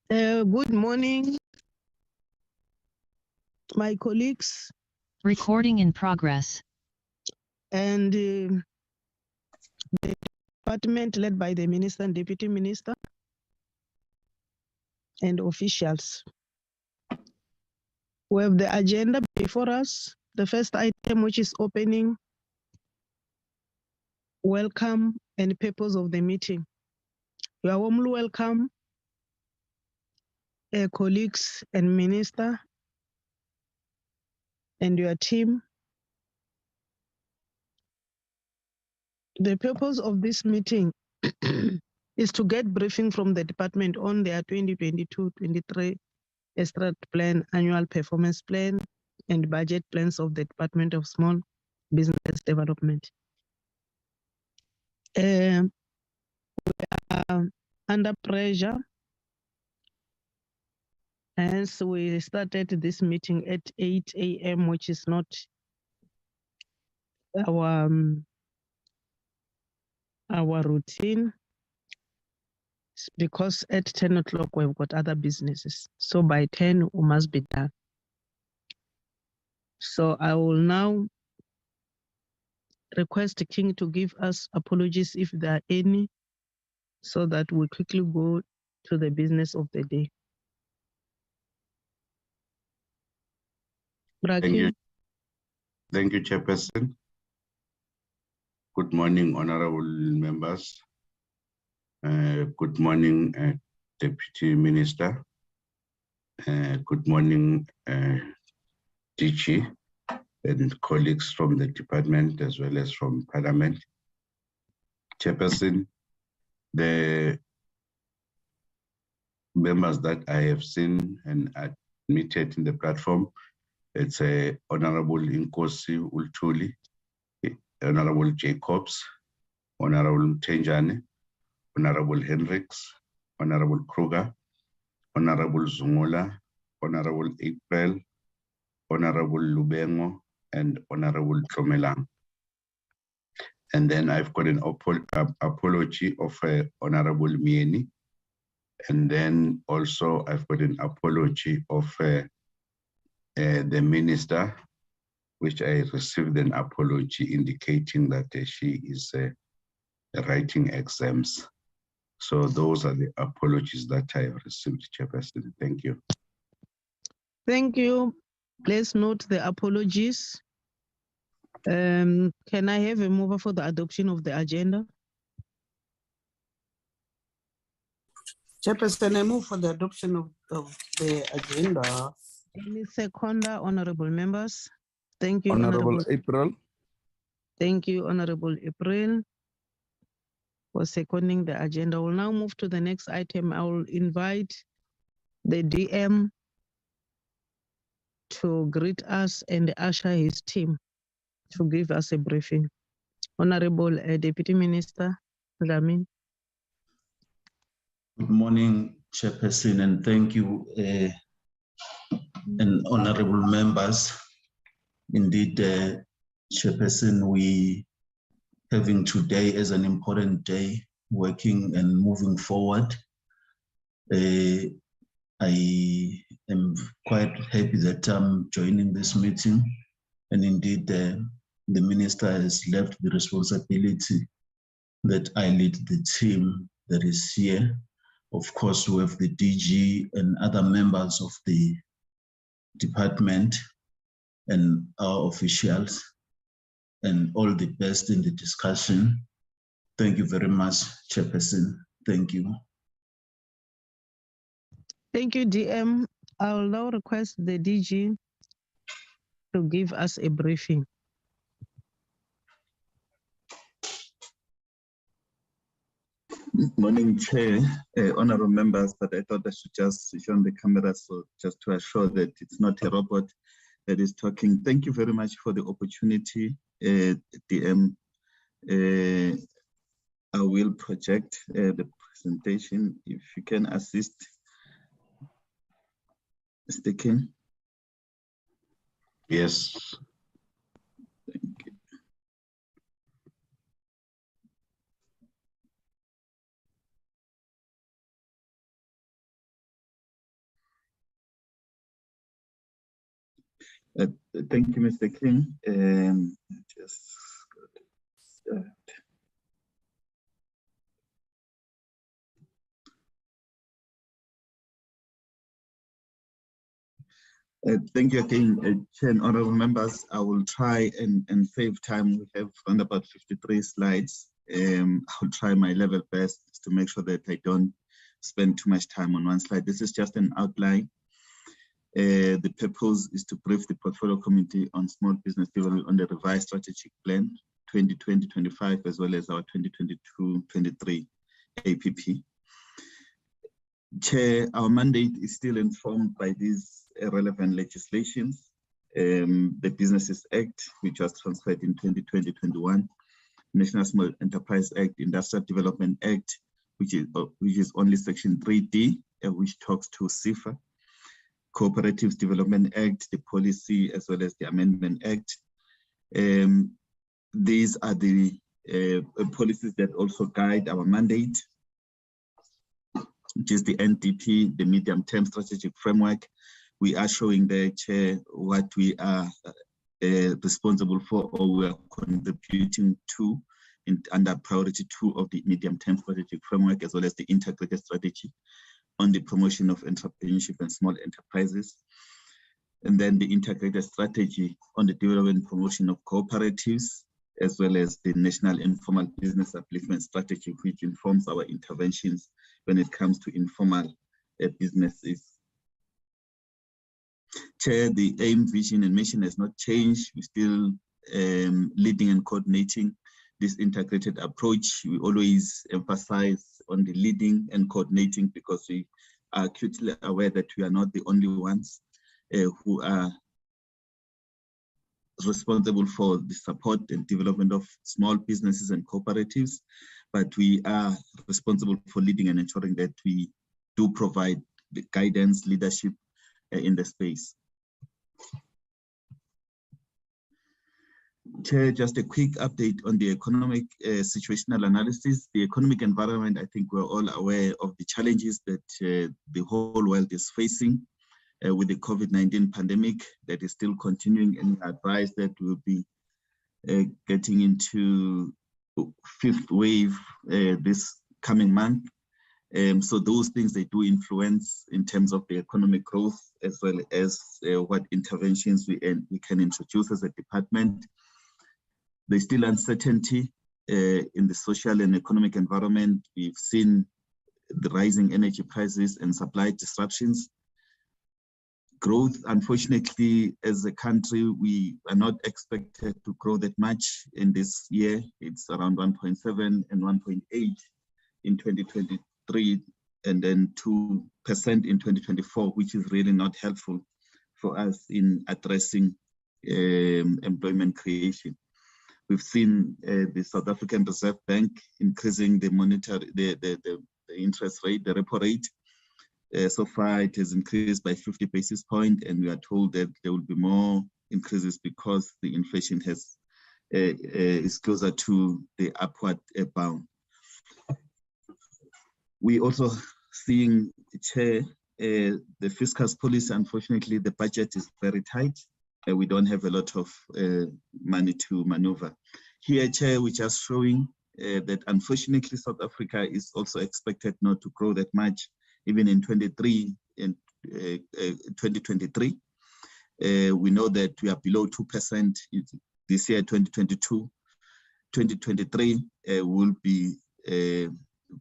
Good morning, my colleagues. Recording in progress. And the department led by the Minister and Deputy Minister and officials. We have the agenda before us. The first item, which is opening, welcome, and purpose of the meeting. You are warmly welcome, colleagues and Minister and your team. The purpose of this meeting is to get briefing from the department on their 2022-23 strat plan, annual performance plan, and budget plans of the Department of Small Business Development. We are under pressure, hence we started this meeting at 8 a.m., which is not our routine, because at 10 o'clock we've got other businesses. So by 10 we must be done. So I will now request the King to give us apologies if there are any, so that we quickly go to the business of the day. Thank you, Chairperson. Good morning, honorable members. Good morning, Deputy Minister. Good morning, DG and colleagues from the department as well as from Parliament. Chairperson, the members that I have seen and admitted in the platform, it's Honorable Inkosi Ultuli, Honorable Jacobs, Honorable Mtenjane, Honorable Hendricks, Honorable Kruger, Honorable Zungula, Honorable April, Honorable Lubengo, and Honorable Tromelang. And then I've got an apology of Honorable Mieni. And then also I've got an apology of the Minister, which I received an apology indicating that she is writing exams. So those are the apologies that I have received, Chairperson. Thank you. Thank you. Please note the apologies. Can I have a mover for the adoption of the agenda? Chairperson, I move for the adoption of the agenda. Any seconder, honorable members? Thank you, Honorable April. Thank you, Honorable April, for seconding the agenda. We'll now move to the next item. I will invite the DM to greet us and usher his team to give us a briefing. Honorable Deputy Minister Lamin. Good morning, Chairperson, and thank you, and honorable members. Indeed, Chairperson, we having today as an important day, working and moving forward. I am quite happy that I'm joining this meeting, and indeed the Minister has left the responsibility that I lead the team that is here. Of course, we have the DG and other members of the department and our officials, and all the best in the discussion. Thank you very much, Chairperson. Thank you. Thank you, DM. I will now request the DG to give us a briefing. Good morning, Chair, honorable members, but I thought I should just switch on the camera so just to assure that it's not a robot that is talking. Thank you very much for the opportunity, DM. I will project the presentation if you can assist. Mr. King? Yes. Thank you. Thank you, Mr. King. Thank you again, Chair and honorable members. I will try and save time. We have around about 53 slides. I'll try my level best to make sure that I don't spend too much time on one slide. This is just an outline. The purpose is to brief the Portfolio Committee on Small Business Development on the revised strategic plan 2020-25 as well as our 2022-23 APP. Chair, our mandate is still informed by these relevant legislations. The Businesses Act, which was transferred in 2020-21, National Small Enterprise Act, Industrial Development Act, which is only Section 3D, which talks to CIFA, Cooperatives Development Act, the policy, as well as the Amendment Act. These are the policies that also guide our mandate, which is the NDP, the Medium-Term Strategic Framework. We are showing the Chair what we are responsible for or we are contributing to under priority 2 of the Medium-Term Strategic Framework, as well as the integrated strategy on the promotion of entrepreneurship and small enterprises. And then the integrated strategy on the development and promotion of cooperatives, as well as the National Informal Business Upliftment Strategy, which informs our interventions when it comes to informal businesses. Chair, the aim, vision, and mission has not changed. We're still leading and coordinating this integrated approach. We always emphasize on the leading and coordinating because we are acutely aware that we are not the only ones who are responsible for the support and development of small businesses and cooperatives, but we are responsible for leading and ensuring that we do provide the guidance, leadership in the space. Chair, just a quick update on the economic situational analysis. The economic environment, I think we're all aware of the challenges that the whole world is facing with the COVID-19 pandemic that is still continuing, and advise that we'll be getting into 5th wave this coming month. So those things, they do influence in terms of the economic growth, as well as what interventions we can introduce as a department. There's still uncertainty in the social and economic environment. We've seen the rising energy prices and supply disruptions. Growth, unfortunately, as a country, we are not expected to grow that much in this year. It's around 1.7 and 1.8 in 2023, and then 2% in 2024, which is really not helpful for us in addressing employment creation. We've seen the South African Reserve Bank increasing the interest rate, the repo rate. So far, it has increased by 50 basis points, and we are told that there will be more increases because the inflation is closer to the upward bound. We also seeing, Chair, the fiscal policy. Unfortunately, the budget is very tight. We don't have a lot of money to maneuver. Here, Chair, we're just showing that unfortunately South Africa is also expected not to grow that much, even in 2023. We know that we are below 2% this year, 2022. 2023 will be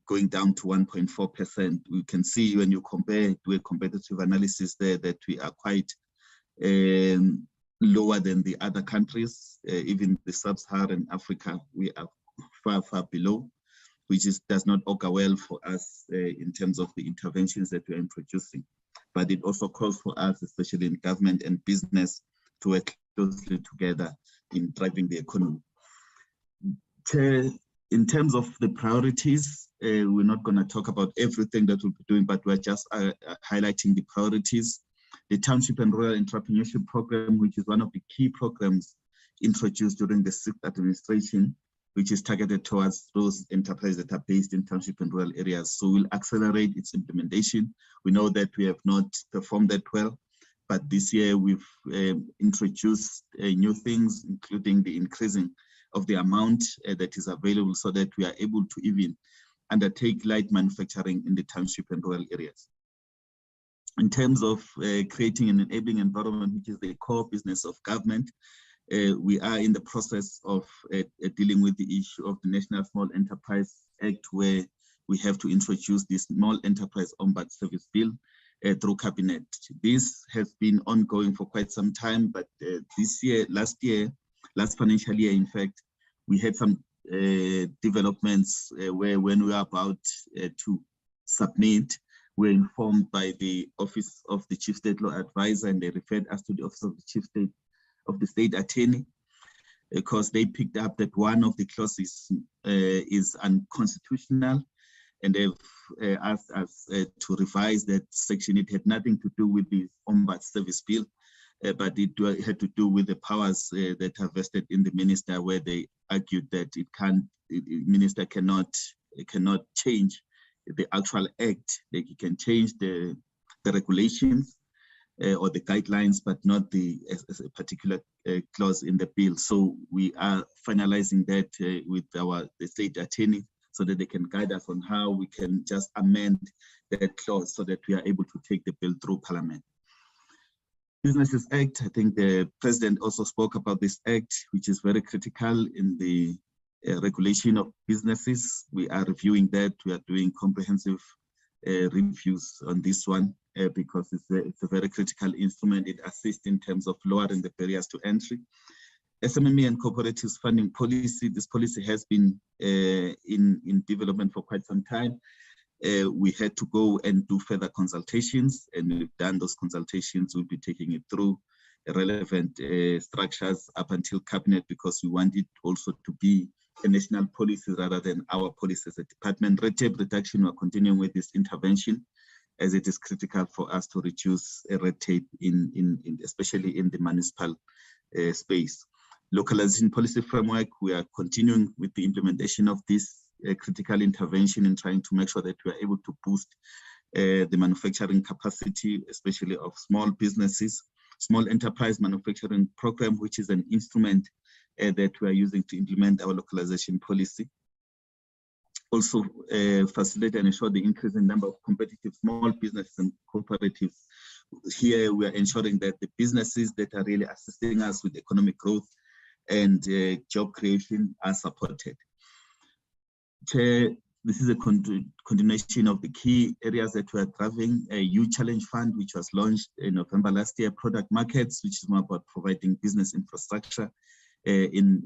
going down to 1.4%. We can see when you do a competitive analysis there that we are quite lower than the other countries. Even the sub-Saharan Africa, we are far, far below, which does not augur well for us in terms of the interventions that we are introducing. But it also calls for us, especially in government and business, to work closely together in driving the economy. In terms of the priorities, we're not going to talk about everything that we'll be doing, but we're just highlighting the priorities. The Township and Rural Entrepreneurship Program, which is one of the key programs introduced during the 6th administration, which is targeted towards those enterprises that are based in township and rural areas. So we'll accelerate its implementation. We know that we have not performed that well, but this year we've introduced new things, including the increasing of the amount that is available so that we are able to even undertake light manufacturing in the township and rural areas. In terms of creating an enabling environment, which is the core business of government, we are in the process of dealing with the issue of the National Small Enterprise Act, where we have to introduce the Small Enterprise Ombud Service Bill through Cabinet. This has been ongoing for quite some time, but last financial year, in fact, we had some developments where when we were about to submit, we were informed by the Office of the Chief State Law Advisor, and they referred us to the Office of the Chief State of the State Attorney, because they picked up that one of the clauses is unconstitutional, and they've asked us to revise that section. It had nothing to do with the Ombud Service Bill, but it had to do with the powers that are vested in the minister, where they argued that the minister cannot change the actual act. Like, he can change the regulations or the guidelines, but not the a particular clause in the bill. So we are finalizing that with the state attorney, so that they can guide us on how we can just amend that clause so that we are able to take the bill through Parliament. Businesses Act, I think the President also spoke about this act, which is very critical in the regulation of businesses. We are reviewing that. We are doing comprehensive reviews on this one because it's a very critical instrument. It assists in terms of lowering the barriers to entry. SMME and cooperatives funding policy. This policy has been in development for quite some time. We had to go and do further consultations, and we've done those consultations. We'll be taking it through relevant structures up until Cabinet, because we want it also to be a national policy rather than our policy as a department. Red tape reduction, we're continuing with this intervention, as it is critical for us to reduce red tape especially in the municipal space. Localization policy framework, we are continuing with the implementation of this critical intervention and trying to make sure that we are able to boost the manufacturing capacity, especially of small businesses. Small Enterprise Manufacturing Program, which is an instrument that we are using to implement our localization policy. Also facilitate and ensure the increasing number of competitive small businesses and cooperatives. Here we are ensuring that the businesses that are really assisting us with economic growth and job creation are supported. Chair, this is a continuation of the key areas that we are driving. A youth challenge fund, which was launched in November last year. Product markets, which is more about providing business infrastructure in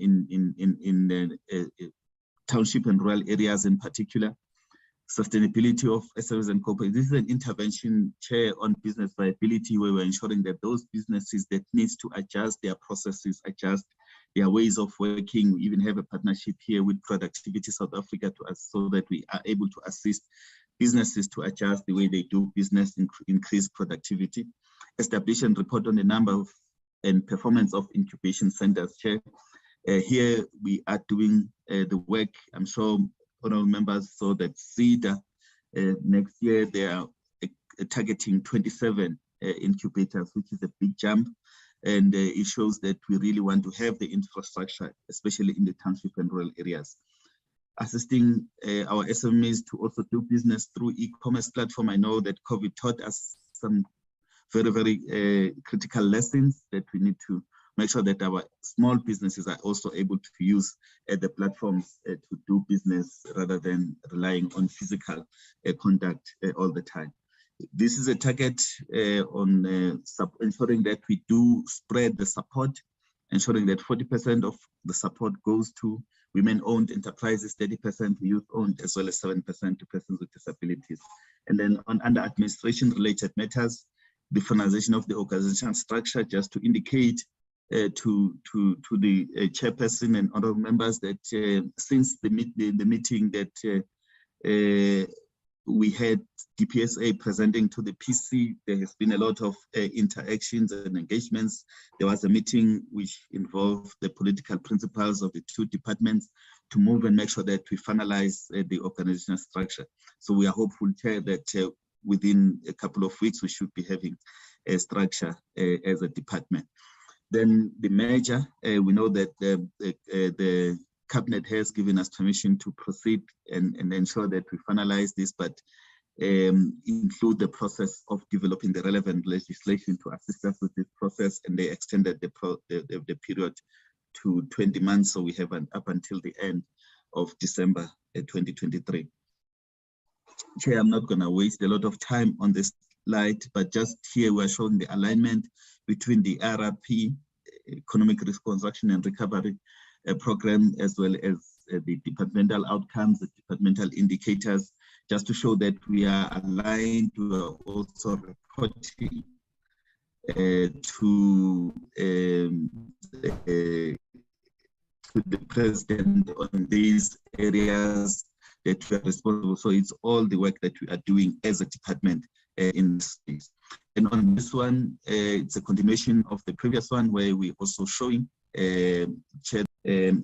township and rural areas in particular. Sustainability of SMEs and corporates. This is an intervention, Chair, on business viability, where we're ensuring that those businesses that needs to adjust their processes, adjust their ways of working. We even have a partnership here with Productivity South Africa to us, so that we are able to assist businesses to adjust the way they do business, increase productivity. Establish and report on the number of and performance of incubation centers, Chair. Here we are doing the work. I'm sure honorable members saw that CEDA next year they are targeting 27 incubators, which is a big jump. And it shows that we really want to have the infrastructure, especially in the township and rural areas. Assisting our SMEs to also do business through e-commerce platform. I know that COVID taught us some very, very critical lessons that we need to make sure that our small businesses are also able to use the platforms to do business rather than relying on physical contact all the time. This is a target on ensuring that we do spread the support, ensuring that 40% of the support goes to women-owned enterprises, 30% youth-owned, as well as 7% to persons with disabilities. And then under administration-related matters, the finalization of the organizational structure, just to indicate to the chairperson and other members that since the meeting that we had DPSA presenting to the PC, there has been a lot of interactions and engagements. There was a meeting which involved the political principals of the two departments to move and make sure that we finalize the organizational structure. So we are hopeful, Chair, that within a couple of weeks we should be having structure as a department. Then the merger, we know that the Cabinet has given us permission to proceed and ensure that we finalize this, but include the process of developing the relevant legislation to assist us with this process, and they extended the period to 20 months, so we have up until the end of December 2023. Chair, I'm not going to waste a lot of time on this slide, but just here we're showing the alignment between the RRP, Economic Reconstruction and Recovery Program, as well as the departmental outcomes, the departmental indicators, just to show that we are aligned. We are also reporting to the President on these areas that we are responsible. So it's all the work that we are doing as a department in this space. And on this one, it's a continuation of the previous one where we're also showing, Chair,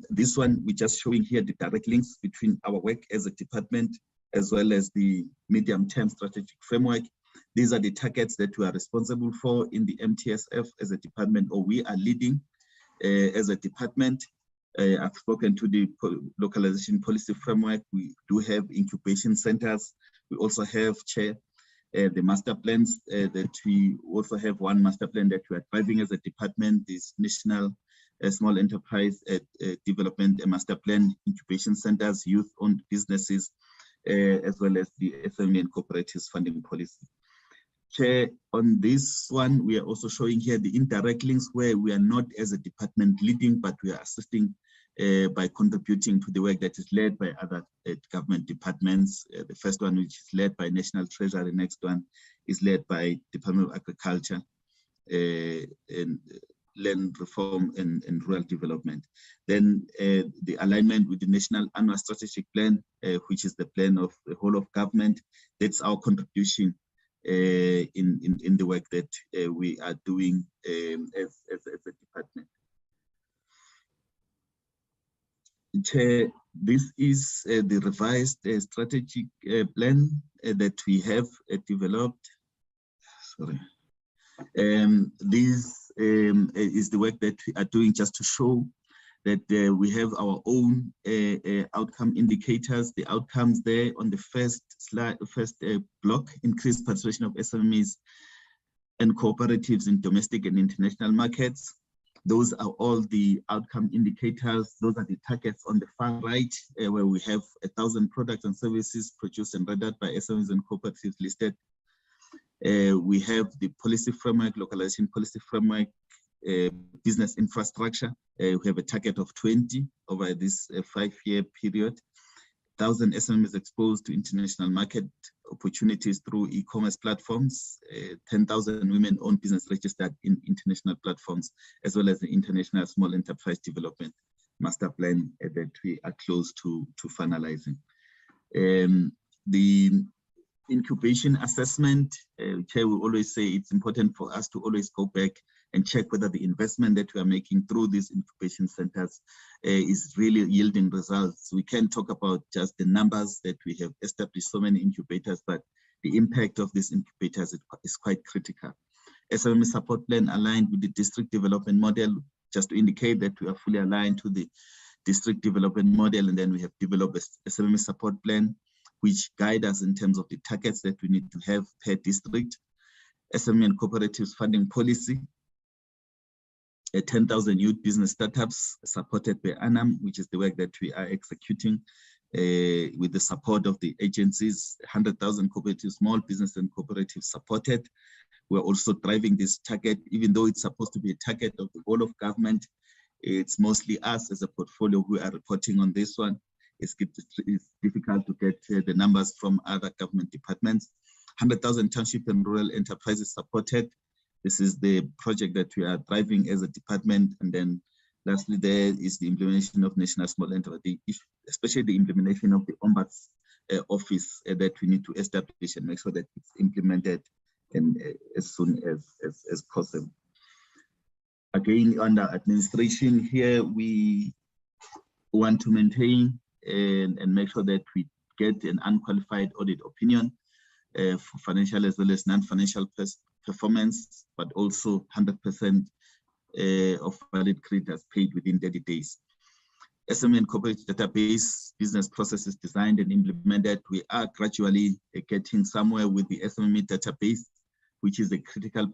this one, we're just showing here the direct links between our work as a department as well as the medium-term strategic framework. These are the targets that we are responsible for in the MTSF as a department, or we are leading as a department. I've spoken to the localization policy framework. We do have incubation centers. We also have, Chair, the master plans that we also have one master plan that we are driving as a department, this National Small Enterprise Development Master Plan, incubation centers, youth-owned businesses, as well as the SME and cooperatives funding policy. Chair, on this one, we are also showing here the indirect links where we are not as a department leading, but we are assisting by contributing to the work that is led by other government departments. The first one, which is led by National Treasury, the next one is led by Department of Agriculture and Land Reform and Rural Development. Then the alignment with the National Annual Strategic Plan, which is the plan of the whole of government. That's our contribution in the work that we are doing as a department. Chair, this is the revised strategic plan that we have developed. Sorry. This is the work that we are doing just to show that we have our own outcome indicators. The outcomes there on the first slide, first block, increased participation of SMEs and cooperatives in domestic and international markets. Those are all the outcome indicators. Those are the targets on the far right, where we have 1,000 products and services produced and rendered by SMEs and cooperatives listed. We have the policy framework, localization policy framework, business infrastructure. We have a target of 20 over this 5-year period. 1,000 SMEs exposed to international market opportunities through e-commerce platforms, 10,000 women-owned business registered in international platforms, as well as the International Small Enterprise Development Master Plan that we are close to finalizing. The incubation assessment, Chair, we always say it's important for us to always go back and check whether the investment that we are making through these incubation centers is really yielding results. We can talk about just the numbers that we have established so many incubators, but the impact of these incubators is quite critical. Sme Support Plan aligned with the district development model, just to indicate that we are fully aligned to the district development model, and then we have developed a Sme Support Plan which guide us in terms of the targets that we need to have per district. SME and cooperatives funding policy, 10,000 youth business startups supported by ANAM, which is the work that we are executing with the support of the agencies, 100,000 cooperatives, small business and cooperatives supported. We're also driving this target, even though it's supposed to be a target of the whole of government. It's mostly us as a portfolio who are reporting on this one. It's difficult to get the numbers from other government departments. 100,000 township and rural enterprises supported. This is the project that we are driving as a department. And then lastly, there is the implementation of National Small Enterprise, especially the implementation of the Ombuds office that we need to establish and make sure that it's implemented and as soon as possible. Again, under administration here, we want to maintain and make sure that we get an unqualified audit opinion for financial as well as non-financial performance, but also 100% of valid creditors paid within 30 days. Smn Coverage Database business processes designed and implemented. We are gradually getting somewhere with the SMME database, which is a critical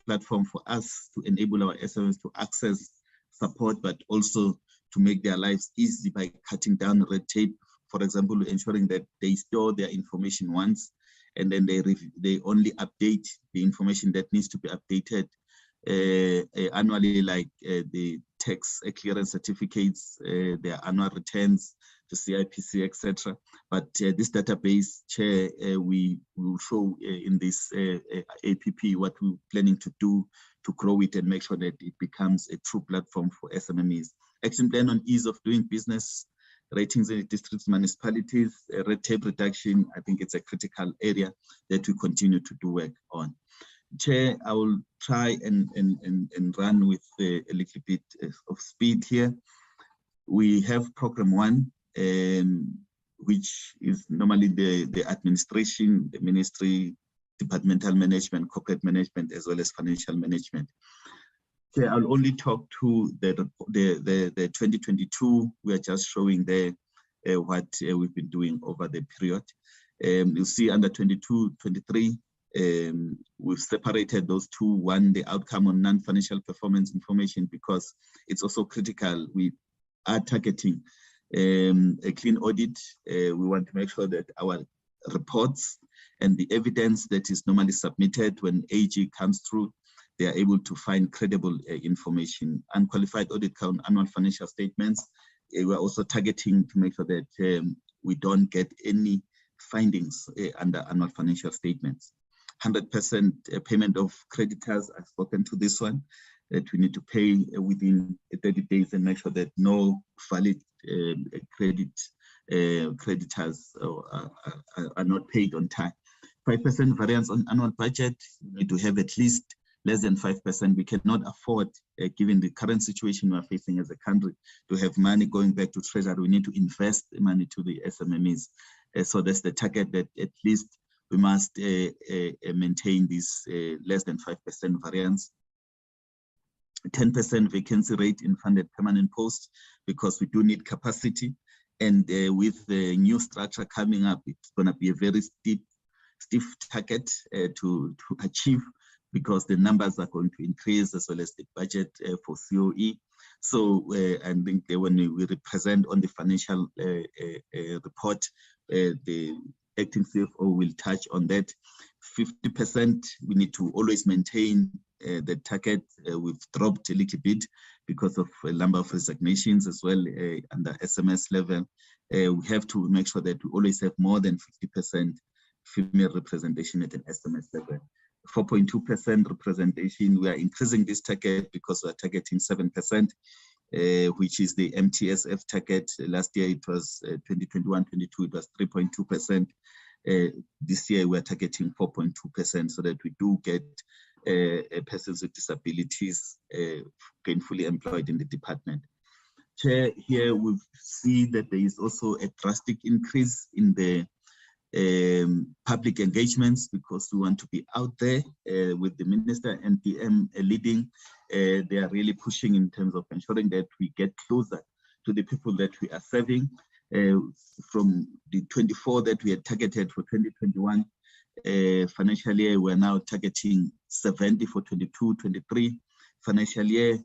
platform for us to enable our SMEs to access support, but also to make their lives easy by cutting down red tape. For example, ensuring that they store their information once, and then they only update the information that needs to be updated annually, like the tax clearance certificates, their annual returns, the CIPC, etc. But this database, Chair, we will show in this APP what we're planning to do to grow it and make sure that it becomes a true platform for SMMEs. Action plan on ease of doing business, ratings in districts, municipalities, red tape reduction. I think it's a critical area that we continue to do work on. Chair, I will try and run with a little bit of speed here. We have program 1, which is normally the administration, the ministry, departmental management, corporate management, as well as financial management. Chair, I'll only talk to the 2022. We are just showing there what we've been doing over the period. You'll see under 22, 23, we've separated those two. One, the outcome on non-financial performance information, because it's also critical. We are targeting a clean audit. We want to make sure that our reports and the evidence that is normally submitted when AG comes through, they are able to find credible information. Unqualified audit count annual financial statements. We're also targeting to make sure that we don't get any findings under annual financial statements. 100% payment of creditors. I've spoken to this one, that we need to pay within 30 days and make sure that no valid creditors are not paid on time. 5% variance on annual budget. We need to have at least less than 5%. We cannot afford, given the current situation we are facing as a country, to have money going back to Treasury. We need to invest money to the SMMEs. So that's the target, that at least we must maintain this less than 5% variance. 10% vacancy rate in funded permanent posts, because we do need capacity. And with the new structure coming up, it's going to be a very stiff target to achieve, because the numbers are going to increase, as well as the budget for COE. So I think that when we represent on the financial report, the acting CFO will touch on that. 50%, we need to always maintain the target. We've dropped a little bit because of a number of resignations as well under SMS level. We have to make sure that we always have more than 50% female representation at an SMS level. 4.2% representation, we are increasing this target because we are targeting 7%, which is the MTSF target. Last year it was 2021-22, it was 3.2%. This year we are targeting 4.2%, so that we do get persons with disabilities gainfully employed in the department. Chair, here we see that there is also a drastic increase in the public engagements, because we want to be out there with the minister and PM leading. They are really pushing in terms of ensuring that we get closer to the people that we are serving. From the 24 that we had targeted for 2021 financial year, we're now targeting 70 for 22-23 financial year,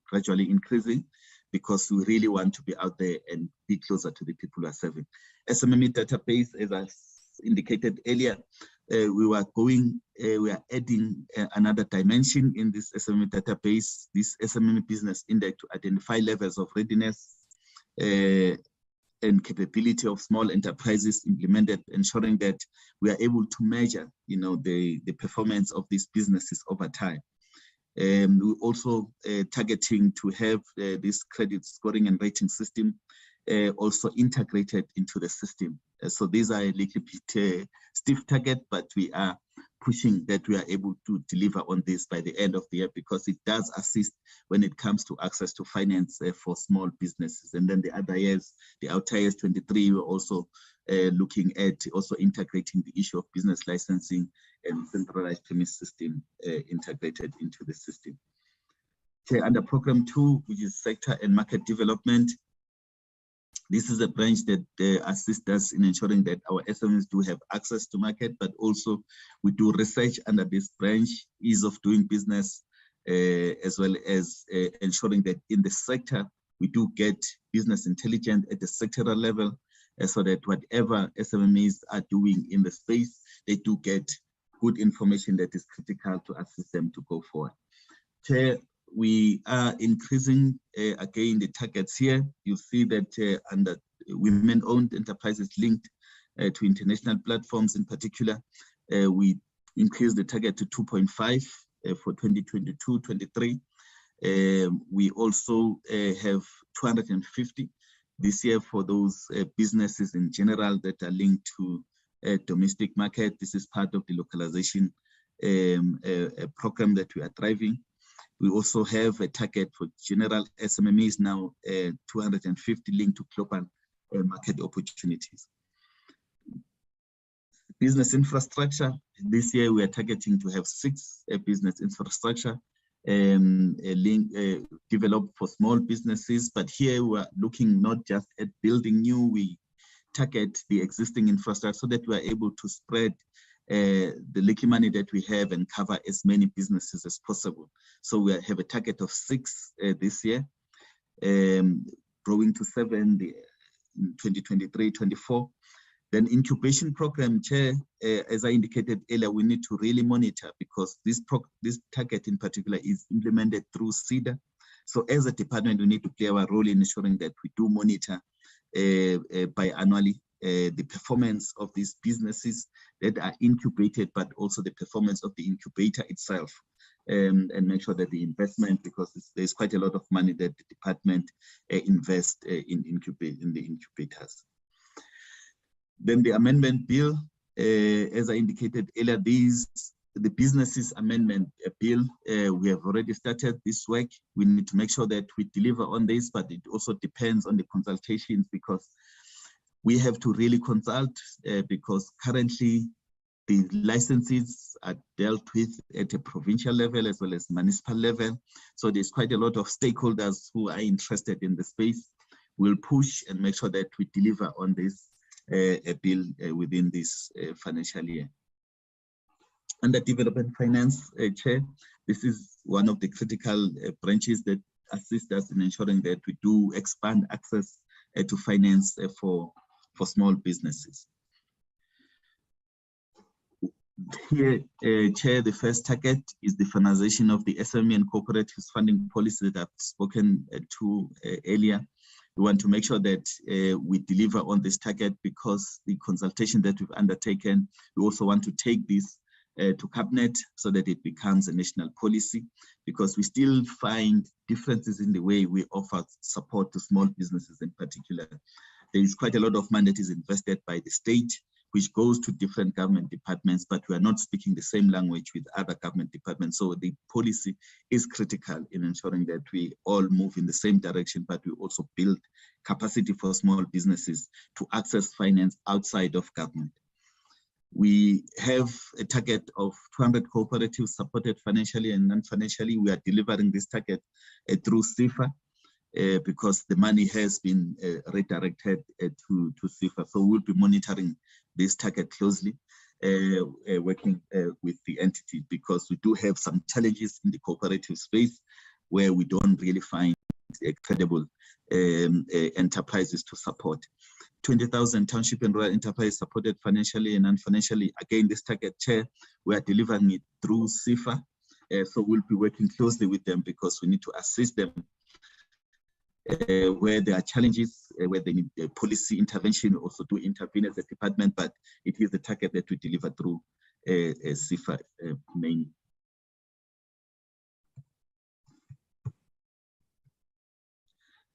gradually increasing, because we really want to be out there and be closer to the people who are serving. SMME database, as I indicated earlier, we are adding another dimension in this SMME database, this SMME business index, to identify levels of readiness and capability of small enterprises implemented, ensuring that we are able to measure, the performance of these businesses over time. We're also targeting to have this credit scoring and rating system also integrated into the system. So these are a little bit stiff target, but we are pushing that we are able to deliver on this by the end of the year, because it does assist when it comes to access to finance for small businesses. And then the other years, the outer years 23, we're also looking at also integrating the issue of business licensing and centralized permit system integrated into the system. Okay, under program 2, which is sector and market development, this is a branch that assists us in ensuring that our SMEs do have access to market, but also we do research under this branch, ease of doing business, as well as ensuring that in the sector, we do get business intelligence at the sectoral level, so that whatever SMEs are doing in the space, they do get good information that is critical to assist them to go forward. Chair, we are increasing again the targets here. You see that under women-owned enterprises linked to international platforms in particular, we increased the target to 2.5 for 2022-23. We also have 250 this year for those businesses in general that are linked to domestic market. This is part of the localization program that we are driving. We also have a target for general SMMEs now, 250 linked to global market opportunities. Business infrastructure, this year we are targeting to have 6 business infrastructure developed for small businesses, but here we are looking not just at building new, we target the existing infrastructure so that we are able to spread the little money that we have and cover as many businesses as possible. So we have a target of 6 this year, growing to 7 in 2023-24. Then incubation program, Chair, as I indicated earlier, we need to really monitor because this target in particular is implemented through SEDA. So as a department, we need to play our role in ensuring that we do monitor biannually the performance of these businesses that are incubated, but also the performance of the incubator itself, and make sure that the investment, because there's quite a lot of money that the department invests in the incubators. Then the amendment bill, as I indicated earlier, the businesses amendment bill, we have already started this work. We need to make sure that we deliver on this, but it also depends on the consultations because we have to really consult because currently the licenses are dealt with at a provincial level as well as municipal level. So there's quite a lot of stakeholders who are interested in the space. We'll push and make sure that we deliver on this bill within this financial year. Under development finance, Chair, this is one of the critical branches that assist us in ensuring that we do expand access to finance for small businesses. Here, Chair, the first target is the finalization of the SME and cooperatives funding policy that I've spoken to earlier. We want to make sure that we deliver on this target because the consultation that we've undertaken, we also want to take this to Cabinet so that it becomes a national policy because we still find differences in the way we offer support to small businesses in particular. There is quite a lot of money that is invested by the state, which goes to different government departments, but we are not speaking the same language with other government departments. So the policy is critical in ensuring that we all move in the same direction, but we also build capacity for small businesses to access finance outside of government. We have a target of 200 cooperatives supported financially and non-financially. We are delivering this target through CIFA. Because the money has been redirected to CIFA. So we'll be monitoring this target closely, working with the entity because we do have some challenges in the cooperative space where we don't really find credible enterprises to support. 20,000 township and rural enterprises supported financially and non-financially. Again, this target, Chair, we are delivering it through CIFA. So we'll be working closely with them because we need to assist them where there are challenges, where they need policy intervention, also to intervene as a department, but it is the target that we deliver through CIFA mainly.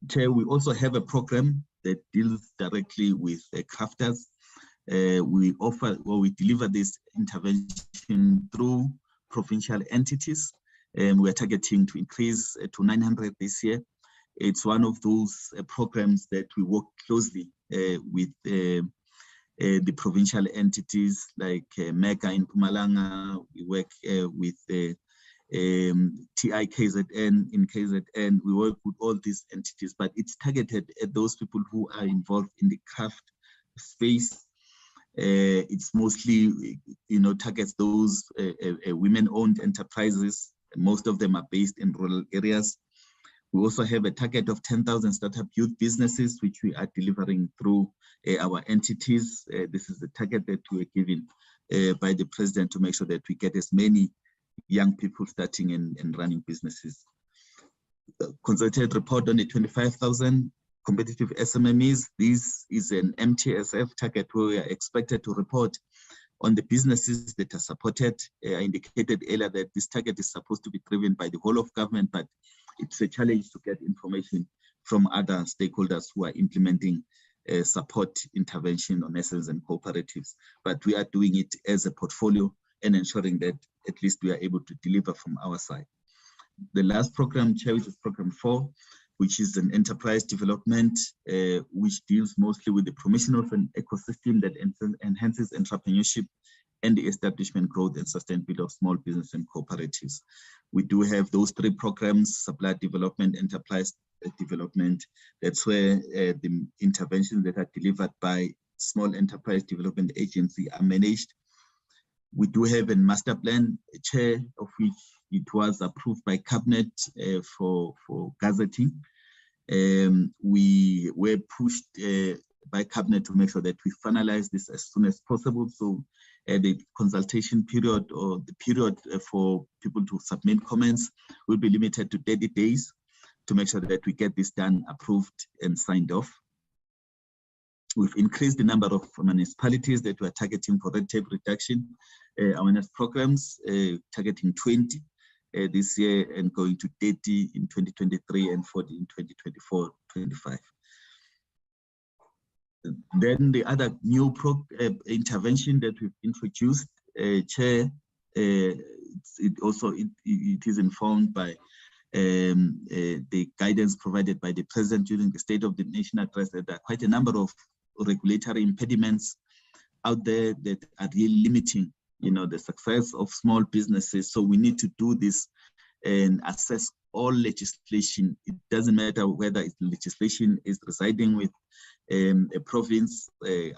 Chair, we also have a program that deals directly with crafters. We deliver this intervention through provincial entities, and we're targeting to increase to 900 this year. It's one of those programs that we work closely with the provincial entities like MECA in Mpumalanga. We work with TIKZN in KZN. We work with all these entities, but it's targeted at those people who are involved in the craft space. It's mostly, targets those women-owned enterprises. Most of them are based in rural areas. We also have a target of 10,000 startup youth businesses, which we are delivering through our entities. This is the target that we were given by the president to make sure that we get as many young people starting and running businesses. Consolidated report on the 25,000 competitive SMMEs. This is an MTSF target where we are expected to report on the businesses that are supported. I indicated earlier that this target is supposed to be driven by the whole of government, but it's a challenge to get information from other stakeholders who are implementing support intervention on SMEs and cooperatives. But we are doing it as a portfolio and ensuring that at least we are able to deliver from our side. The last program, Chair, which is program 4, which is an enterprise development, which deals mostly with the promotion of an ecosystem that enhances entrepreneurship and the establishment, growth, and sustainability of small business and cooperatives. We do have those 3 programs: supply development, enterprise development. That's where the interventions that are delivered by Small Enterprise Development Agency are managed. We do have a master plan, Chair, of which it was approved by Cabinet for gazetting. We were pushed by Cabinet to make sure that we finalize this as soon as possible. So the consultation period, or the period for people to submit comments, will be limited to 30 days to make sure that we get this done, approved, and signed off. We've increased the number of municipalities that we are targeting for red tape reduction awareness programs, targeting 20 this year and going to 30 in 2023 and 40 in 2024-25. Then the other new intervention that we've introduced, Chair, it is informed by the guidance provided by the President during the State of the Nation address, that there are quite a number of regulatory impediments out there that are really limiting, the success of small businesses. So we need to do this and assess all legislation. It doesn't matter whether legislation is residing with a province,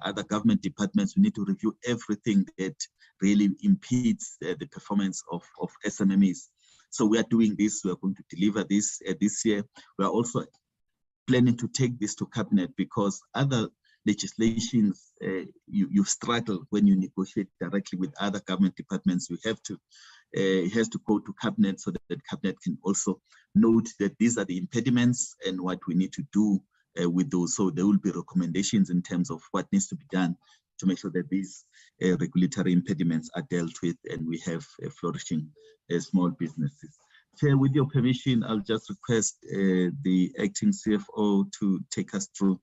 other government departments. We need to review everything that really impedes the performance of SMMEs. So we are doing this. We are going to deliver this this year. We are also planning to take this to Cabinet, because other legislations, you struggle when you negotiate directly with other government departments. You have to, it has to go to Cabinet so that Cabinet can also note that these are the impediments and what we need to do with those. So there will be recommendations in terms of what needs to be done to make sure that these regulatory impediments are dealt with and we have flourishing small businesses. Chair, with your permission, I'll just request the acting CFO to take us through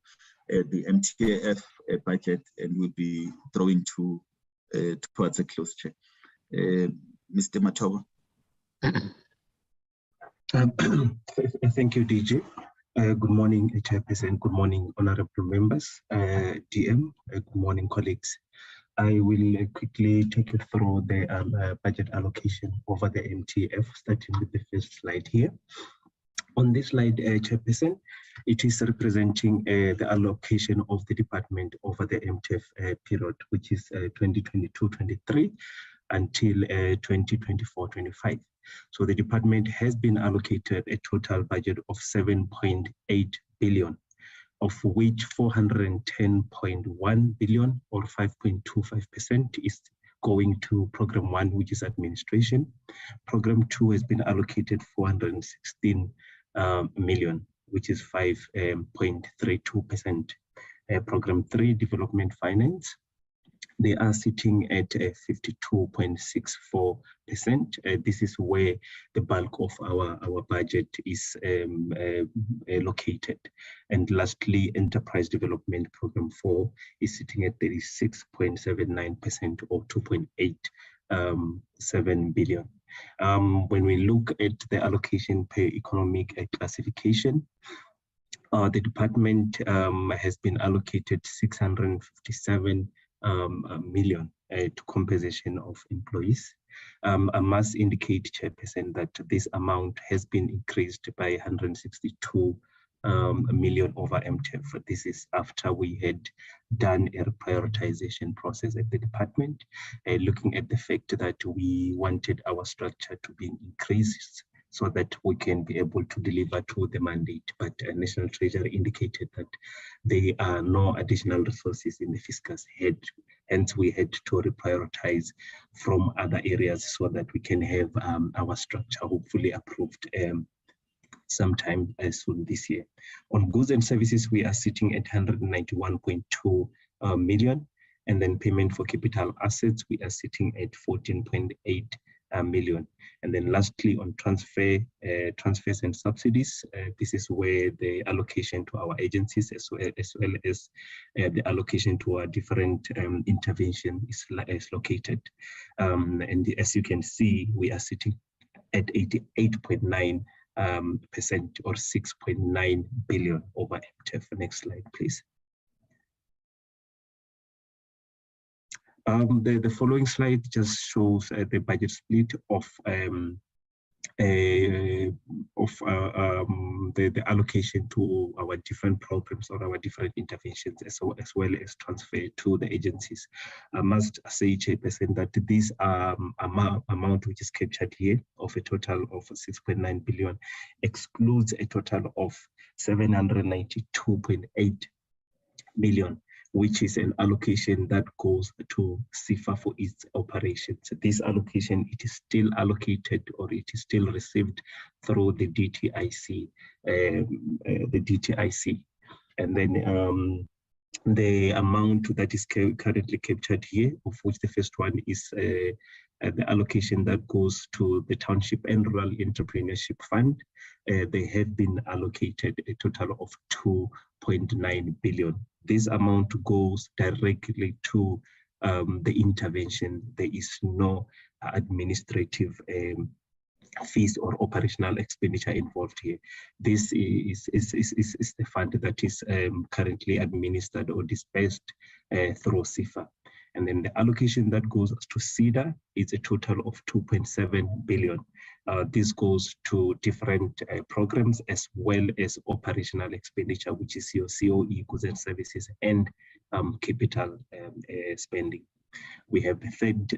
the Mtkf budget, and we'll be drawing towards a close, Chair. Mr. Matoba. Thank you, DJ. Good morning, Chairperson. Good morning, honorable members. DM, good morning, colleagues. I will quickly take you through the budget allocation over the MTF, starting with the first slide here. On this slide, Chairperson, it is representing the allocation of the department over the MTF period, which is 2022-23 until 2024-25. So the department has been allocated a total budget of 7.8 billion, of which 410.1 billion, or 5.25%, is going to Program 1, which is administration. Program 2 has been allocated 416 million, which is 5.32%. Program 3, development finance, they are sitting at 52.64%. This is where the bulk of our budget is located. And lastly, enterprise development program 4 is sitting at 36.79%, or 2.87 billion. When we look at the allocation per economic classification, the department has been allocated 657 million to compensation of employees. I must indicate, Chairperson, that this amount has been increased by 162 million over MTF. This is after we had done a prioritization process at the department, looking at the fact that we wanted our structure to be increased so that we can be able to deliver to the mandate. But National Treasury indicated that there are no additional resources in the fiscal head, hence we had to reprioritize from other areas so that we can have our structure hopefully approved sometime soon this year. On goods and services, we are sitting at 191.2 million, and then payment for capital assets, we are sitting at 14.8 million. And then lastly, on transfers and subsidies, this is where the allocation to our agencies as well as the allocation to our different intervention is located. And as you can see, we are sitting at 88.9% or 6.9 billion over MTF. Next slide, please. The following slide just shows the budget split of the allocation to our different programs or our different interventions, as well as transfer to the agencies. I must say, Chairperson, that this amount which is captured here of a total of 6.9 billion excludes a total of 792.8 million, which is an allocation that goes to SIFA for its operations. This allocation, it is still allocated or it is still received through the DTIC, And then the amount that is currently captured here, of which the first one is the allocation that goes to the Township and Rural Entrepreneurship Fund. They have been allocated a total of 2.9 billion. This amount goes directly to the intervention. There is no administrative fees or operational expenditure involved here. This is the fund that is currently administered or dispersed through SIFA. And then the allocation that goes to CEDA is a total of 2.7 billion. This goes to different programs as well as operational expenditure, which is your COE, goods and services, and capital spending. We have the third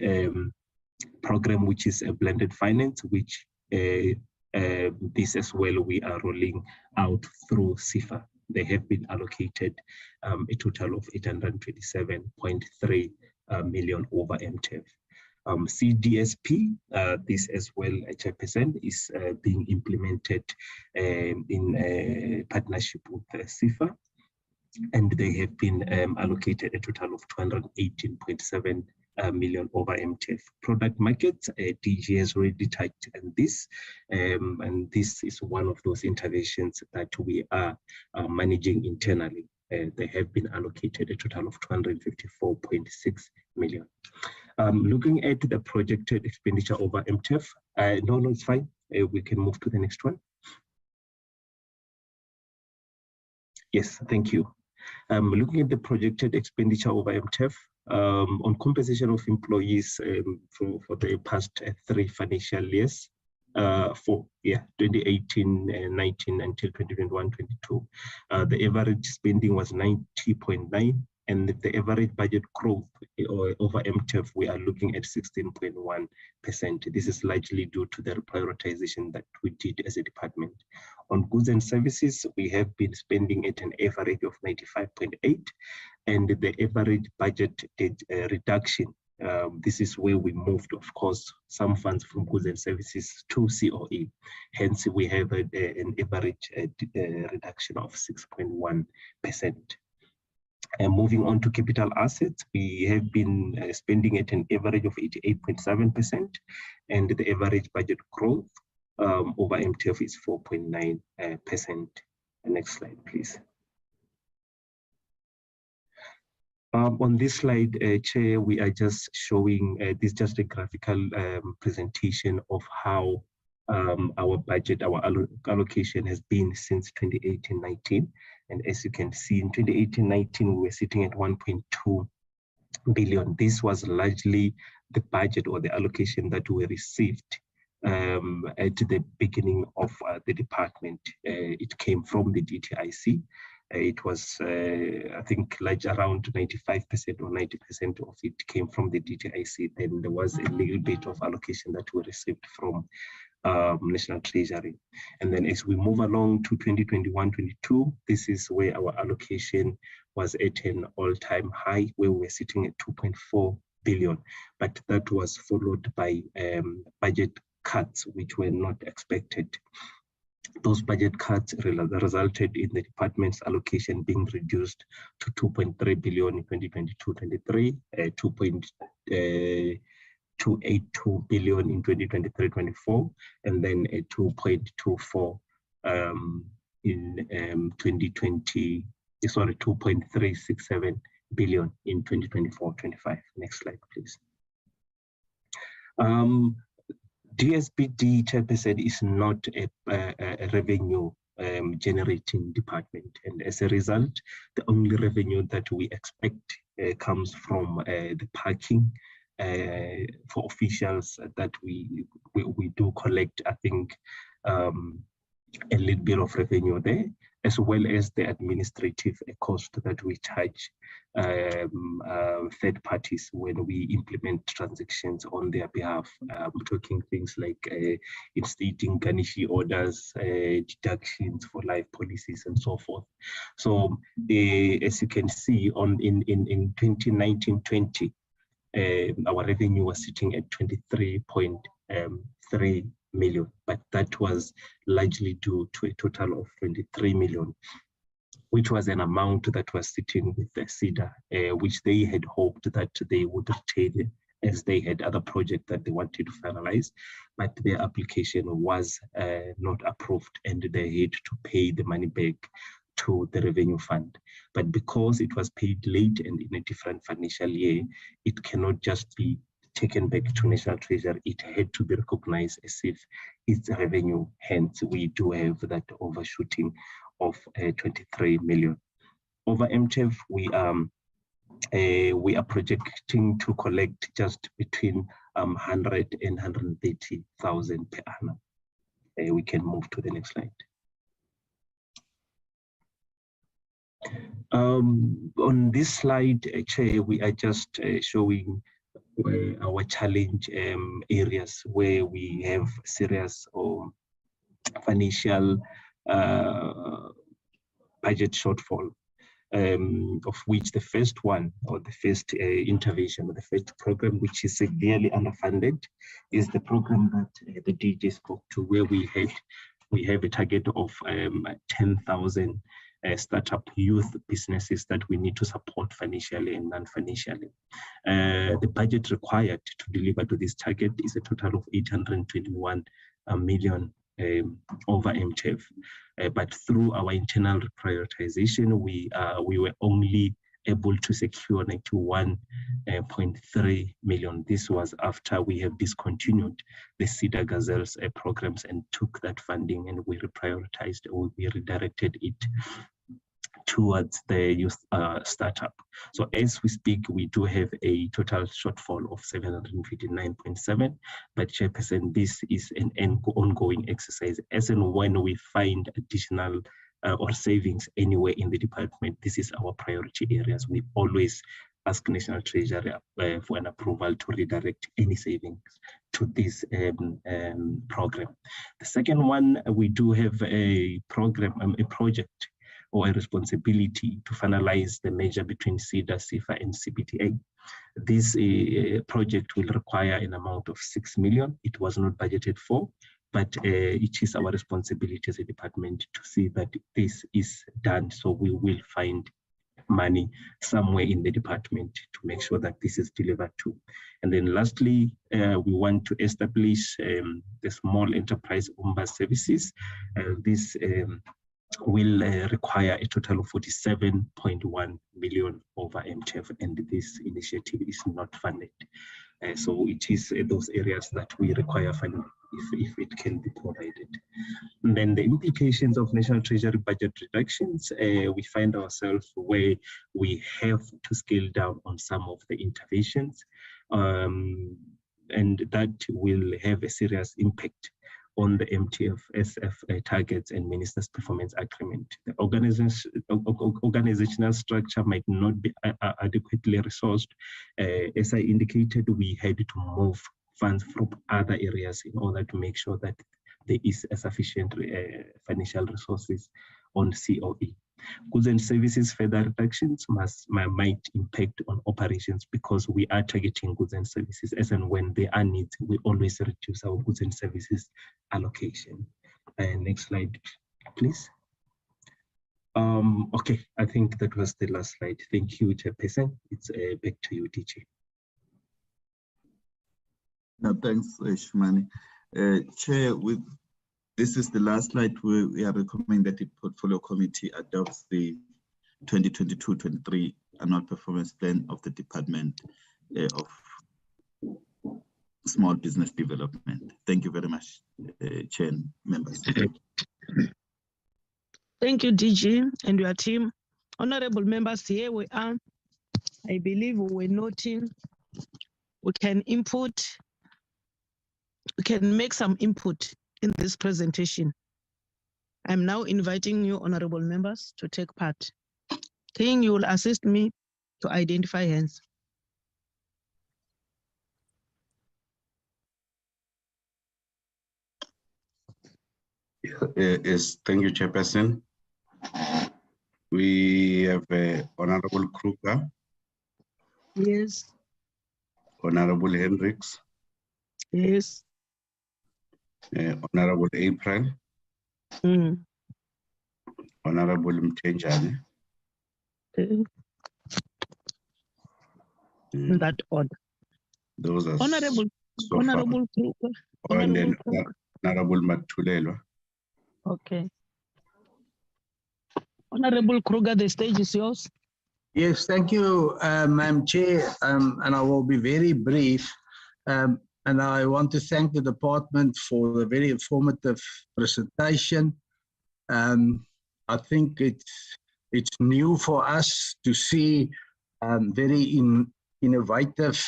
program, which is a blended finance, which this as well we are rolling out through SIFA. They have been allocated a total of 827.3 million over MTF. CDSP, this as well, Chairperson, is being implemented in partnership with SIFA, and they have been allocated a total of 218.7 million over MTF. Product markets, DG has already touched on this, and this is one of those interventions that we are managing internally. They have been allocated a total of 254.6 million. Looking at the projected expenditure over MTF, no, it's fine. We can move to the next one. Yes, thank you. Looking at the projected expenditure over MTF, on compensation of employees for the past 3 financial years, 2018-19 until 2021-22, the average spending was 90.9, and the average budget growth over MTF, we are looking at 16.1%. This is largely due to the prioritization that we did as a department. On goods and services, we have been spending at an average of 95.8, and the average budget reduction, this is where we moved, of course, some funds from goods and services to COE. Hence, we have an average reduction of 6.1%. And moving on to capital assets, we have been spending at an average of 88.7%, and the average budget growth over MTF is 4.9%. Next slide, please. On this slide, Chair, we are just showing this just a graphical presentation of how our budget, our allocation has been since 2018-19. And as you can see, in 2018-19, we were sitting at 1.2 billion. This was largely the budget or the allocation that we received at the beginning of the department. It came from the DTIC. It was, I think, large around 95% or 90% of it came from the DTIC. Then there was a little bit of allocation that we received from National Treasury. And then as we move along to 2021-22, this is where our allocation was at an all-time high, where we're sitting at 2.4 billion. But that was followed by budget cuts, which were not expected. Those budget cuts resulted in the department's allocation being reduced to 2.3 billion in 2022-23, 2.282 billion in 2023-24, and then a 2.24 in 2.367 billion in 2024-25. Next slide, please. DSBD, Chairperson, is not a revenue generating department, and as a result, the only revenue that we expect comes from the parking for officials that we do collect. I think a little bit of revenue there, as well as the administrative cost that we charge third parties when we implement transactions on their behalf. Talking things like instating garnishee orders, deductions for life policies, and so forth. So as you can see, in 2019-20, our revenue was sitting at 23.3 million, but that was largely due to a total of 23 million, which was an amount that was sitting with the SEDA, which they had hoped that they would retain as they had other projects that they wanted to finalize, but their application was not approved and they had to pay the money back to the revenue fund. But because it was paid late and in a different financial year, it cannot just be taken back to National Treasury. It had to be recognized as if it's revenue. Hence, we do have that overshooting of 23 million. Over Mtkf, we are projecting to collect just between 100 and 130,000 per annum. We can move to the next slide. On this slide, Chair, we are just showing our challenge areas where we have serious or financial budget shortfall, of which the first one, or the first intervention, or the first program, which is severely underfunded, is the program that the DJ spoke to, where we have a target of 10,000 startup youth businesses that we need to support financially and non-financially. The budget required to deliver to this target is a total of 821 million over Mtkf. But through our internal prioritization, we were only able to secure 91.3 million. This was after we have discontinued the SEDA Gazelles programs and took that funding, and we reprioritized, or we redirected it towards the youth startup. So as we speak, we do have a total shortfall of 759.7, but Chairperson, this is an ongoing exercise. As and when we find additional or savings anywhere in the department, this is our priority areas. We always ask National Treasury for an approval to redirect any savings to this program. The second one, we do have a program, a project or a responsibility to finalize the merger between SEDA, CIFA, and CBTA. This project will require an amount of 6 million. It was not budgeted for, but it is our responsibility as a department to see that this is done. So we will find money somewhere in the department to make sure that this is delivered to. And then lastly, we want to establish the small enterprise UMBA services. This will require a total of 47.1 million over Mtkf, and this initiative is not funded. So it is those areas that we require funding if it can be provided. And then the implications of National Treasury budget reductions, we find ourselves where we have to scale down on some of the interventions, and that will have a serious impact on the MTF-SF targets and Minister's Performance Agreement. The organizational structure might not be adequately resourced. As I indicated, we had to move funds from other areas in order to make sure that there is a sufficient financial resources on COE. Goods and services further reductions might impact on operations because we are targeting goods and services as and when there are needs, we always reduce our goods and services allocation. Next slide, please. Okay, I think that was the last slide. Thank you, Chairperson. It's back to you, DJ. No, thanks, Shumani. Chair, this is the last slide where we are recommending that the Portfolio Committee adopts the 2022-23 Annual Performance Plan of the Department of Small Business Development. Thank you very much, Chair and members. Thank you, DG, and your team. Honorable members, here we are. I believe we're noting, we can make some input in this presentation. I'm now inviting you, honorable members, to take part. King, you will assist me to identify hands. Yes, thank you, Chairperson. We have Honorable Kruger. Yes. Honorable Hendricks. Yes. Honorable April. Honorable Mtenjane. In that order. Those are Honorable Kruger. And then Honorable Matulelwa. Okay. Honorable Kruger, the stage is yours. Yes, thank you, Madam Chair, and I will be very brief. And I want to thank the department for the very informative presentation. I think it's new for us to see very innovative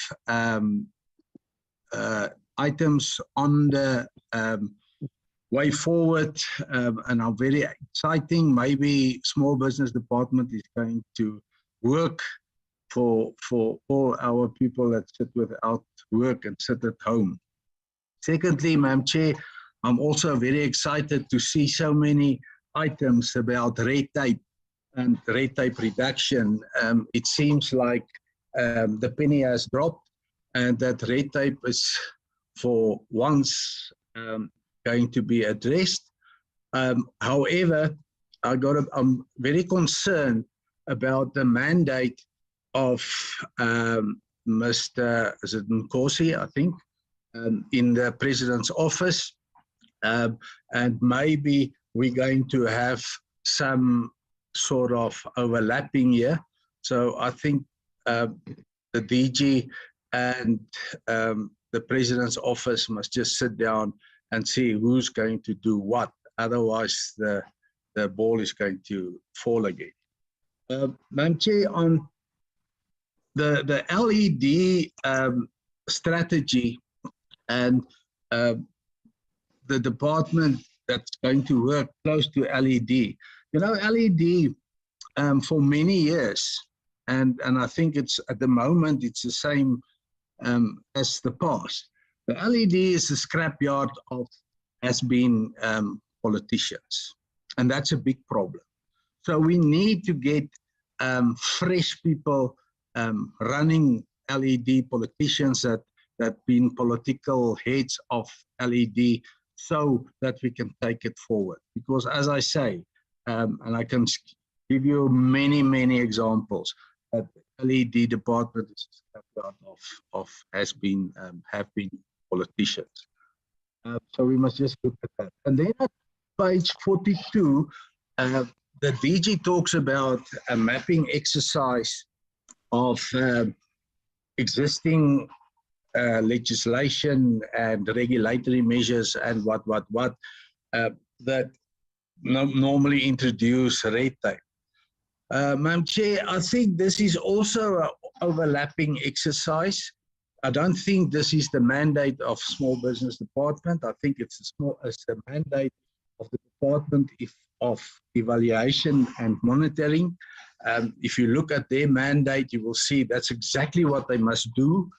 items on the way forward, and are very exciting. Maybe small business department is going to work for all our people that sit without work and sit at home. Secondly, Madam Chair, I'm also very excited to see so many items about red tape and red tape reduction. It seems like the penny has dropped and that red tape is for once going to be addressed. However, I'm very concerned about the mandate of Mr. Nkosi, I think, in the President's office, and maybe we're going to have some sort of overlapping here. So I think the DG and the President's office must just sit down and see who's going to do what. Otherwise, the ball is going to fall again. Madam Chair, on the LED strategy and the department that's going to work close to LED. You know, LED for many years, and I think it's at the moment it's the same as the past. The LED is a scrapyard of has-been politicians, and that's a big problem. So we need to get fresh people running LED, politicians that been political heads of LED, so that we can take it forward. Because as I say, and I can give you many examples, that LED department is a scrapyard of have been politicians. So we must just look at that. And then at page 42, the DG talks about a mapping exercise of existing legislation and regulatory measures and what. that normally introduce red tape. Madam Chair, I think this is also an overlapping exercise. I don't think this is the mandate of Small Business Department. I think it's the mandate of the Department of Evaluation and Monitoring. If you look at their mandate, you will see that's exactly what they must do,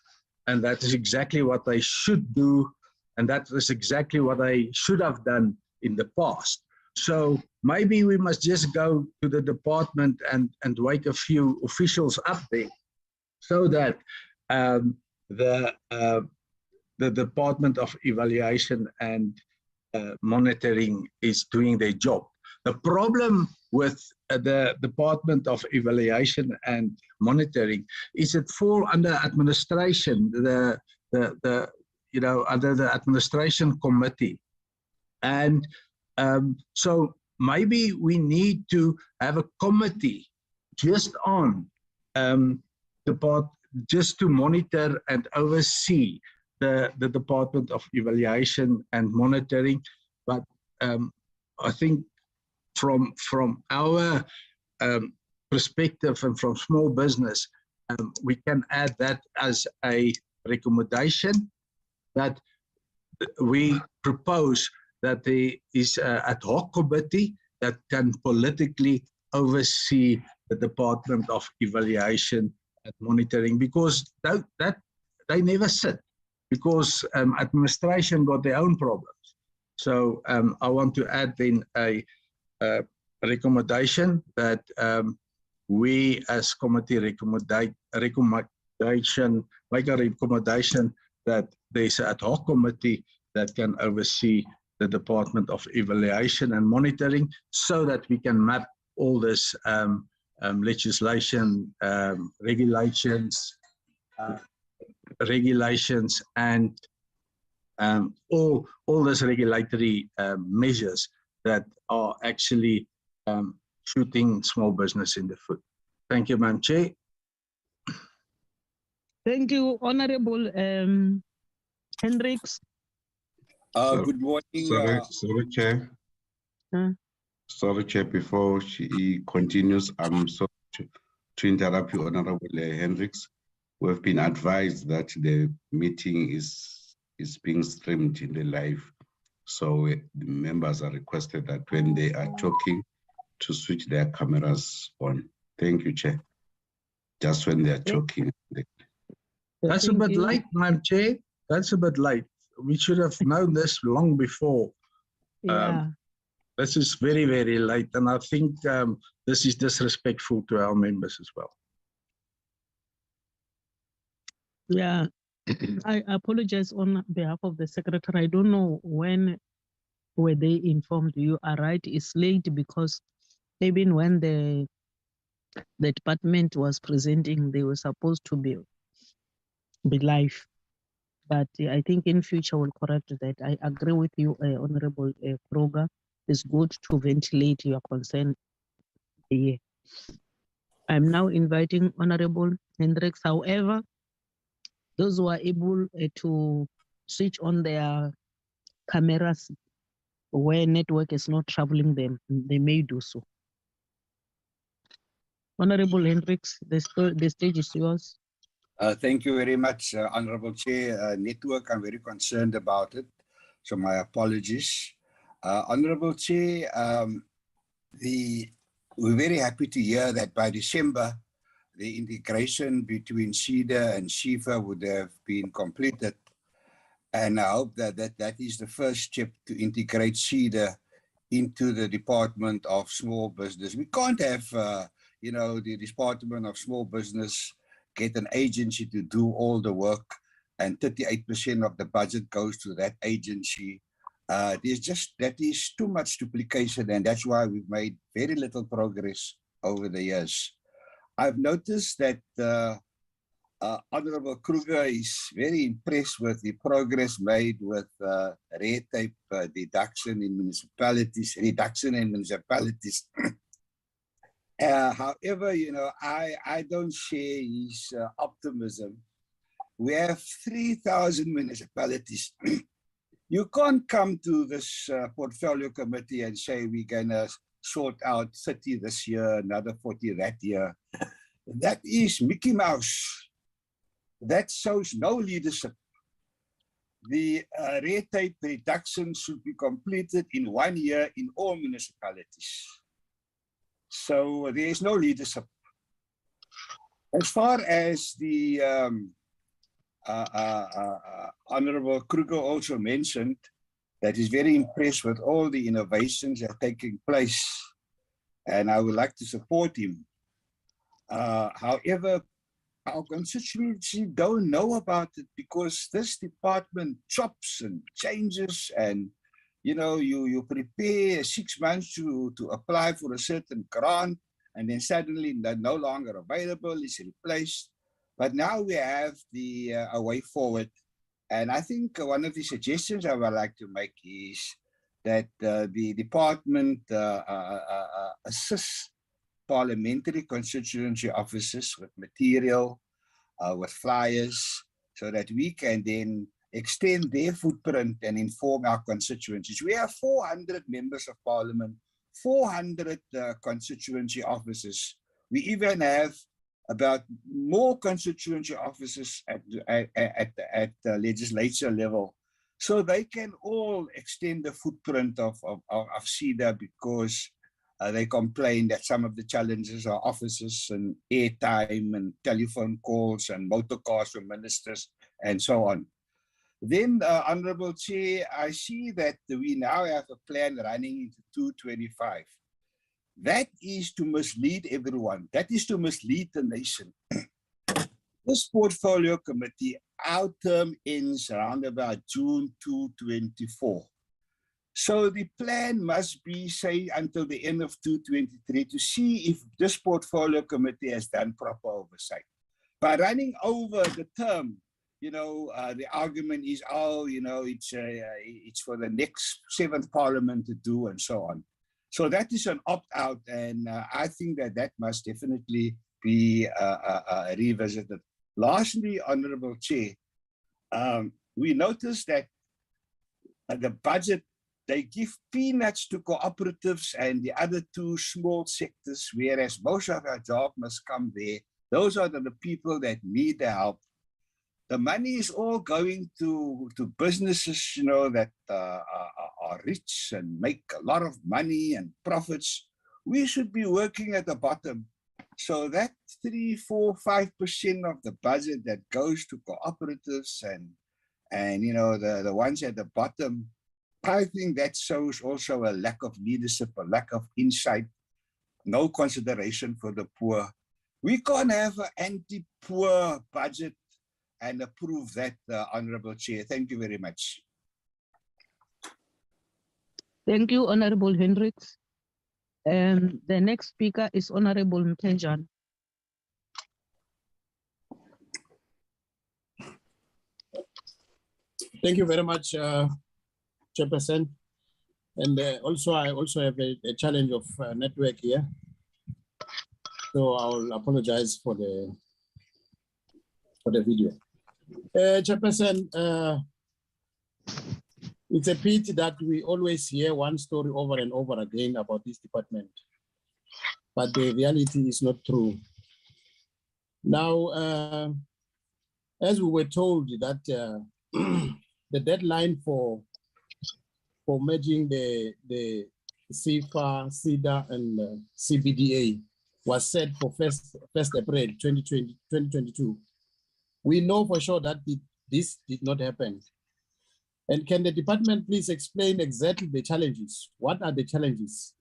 and that is exactly what they should do, and that is exactly what they should have done in the past. So maybe we must just go to the department and wake a few officials up there so that the Department of Evaluation and Monitoring is doing their job. The problem with the Department of Evaluation and Monitoring is it fall under administration, under the administration committee, and so maybe we need to have a committee just on just to monitor and oversee the Department of Evaluation and Monitoring. But I think from our perspective and from small business, we can add that as a recommendation that we propose that there is an ad hoc committee that can politically oversee the Department of Evaluation and Monitoring, because they never sit, because administration got their own problems. So I want to add then a recommendation that we as committee make a recommendation that there's an ad hoc committee that can oversee the Department of Evaluation and Monitoring, so that we can map all this legislation, regulations, and all these regulatory measures that are actually shooting small business in the foot. Thank you, Madam Chair. Thank you, Honorable Hendricks. Good morning. Sorry, Chair. Sorry, Chair, before she continues, I'm sorry to interrupt you, Honorable Hendricks. We've been advised that the meeting is being streamed in the live. So the members are requested that when they are talking to switch their cameras on. Thank you, Chair. Just when they are talking. That's a bit late, Madam Chair. That's a bit late. We should have known this long before. Yeah. This is very, very late, and I think this is disrespectful to our members as well. Yeah, I apologize on behalf of the Secretary. I don't know when were they informed. You are right, it's late, because even when the department was presenting, they were supposed to be live. But I think in future we'll correct that. I agree with you, Honorable Kroger. It's good to ventilate your concern here. I'm now inviting Honorable Hendricks. However, those who are able to switch on their cameras where network is not troubling them, they may do so. Honorable Hendricks, the stage is yours. Thank you very much, Honorable Chair. Network, I'm very concerned about it, so my apologies. Honorable Chair, we're very happy to hear that by December, the integration between SEDA and SEFA would have been completed. And I hope that is the first step to integrate SEDA into the Department of Small Business. We can't have, the Department of Small Business get an agency to do all the work, and 38% of the budget goes to that agency. That is too much duplication, and that's why we've made very little progress over the years. I've noticed that Honorable Kruger is very impressed with the progress made with red tape reduction in municipalities. However, I don't share his optimism. We have 3,000 municipalities. You can't come to this portfolio committee and say we're going to sort out 30 this year, another 40 that year. That is Mickey Mouse. That shows no leadership. The red tape reduction should be completed in 1 year in all municipalities. So there is no leadership. As far as the Honorable Kruger also mentioned, that he's very impressed with all the innovations that are taking place, and I would like to support him. However, our constituency don't know about it because this department chops and changes, and you prepare 6 months to apply for a certain grant, and then suddenly they're no longer available, it's replaced. But now we have a way forward. And I think one of the suggestions I would like to make is that the department assists parliamentary constituency officers with material, with flyers, so that we can then extend their footprint and inform our constituencies. We have 400 members of parliament, 400 constituency officers. We even have about more constituency officers at the legislature level. So they can all extend the footprint of CEDA because they complain that some of the challenges are offices and airtime and telephone calls and motor cars for ministers and so on. Then, Honorable Chair, I see that we now have a plan running into 225. That is to mislead everyone. That is to mislead the nation. This portfolio committee, our term ends around about June 2024. So the plan must be, say, until the end of 2023 to see if this portfolio committee has done proper oversight. By running over the term, the argument is, it's for the next 7th parliament to do and so on. So that is an opt-out, and I think that must definitely be revisited. Lastly, Honorable Chair, we noticed that the budget, they give peanuts to cooperatives and the other 2 small sectors, whereas most of our job must come there. Those are the people that need the help. The money is all going to businesses, that are rich and make a lot of money and profits. We should be working at the bottom. So that 3, 4, 5% of the budget that goes to cooperatives and the ones at the bottom, I think that shows also a lack of leadership, a lack of insight, no consideration for the poor. We can't have an anti-poor budget and approve that, Honorable Chair. Thank you very much. Thank you, Honorable Hendricks. The next speaker is Honorable Mtenjan. Thank you very much, Chairperson. And I also have a challenge of network here. So I'll apologize for the video. Chairperson, it's a pity that we always hear one story over and over again about this department, but the reality is not true. Now, as we were told that the deadline for merging the CFA, CEDA, and CBDA was set for 1st April 2022. We know for sure that this did not happen. And can the department please explain exactly the challenges? What are the challenges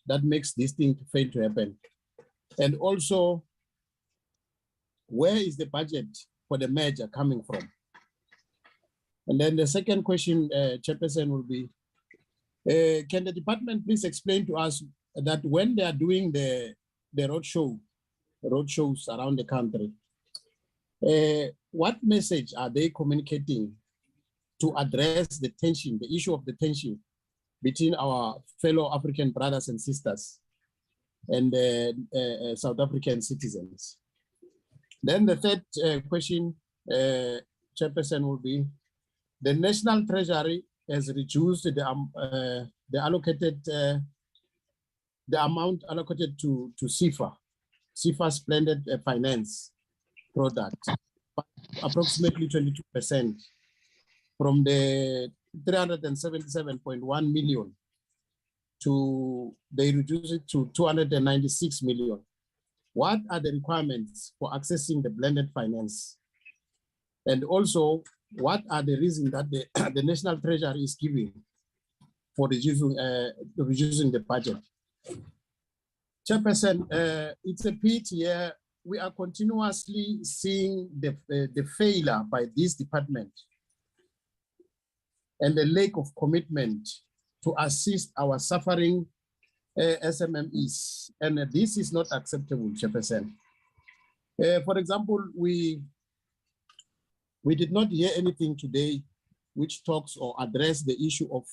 that makes this thing to fail to happen? And also, where is the budget for the merger coming from? And then the second question, Chairperson, will be, can the department please explain to us that when they are doing the roadshows around the country, what message are they communicating to address the tension, the issue of the tension between our fellow African brothers and sisters and South African citizens? Then the third question, Chairperson, will be, the National Treasury has reduced the allocated the amount allocated to CFA's blended finance product, approximately 22%, from the 377.1 million to, they reduce it to 296 million. What are the requirements for accessing the blended finance? And also, what are the reasons that the, the National Treasury is giving for reducing the budget? Chairperson, it's a pity here. We are continuously seeing the failure by this department and the lack of commitment to assist our suffering SMMEs. And this is not acceptable, Chairperson. For example, we did not hear anything today which talks or address the issue of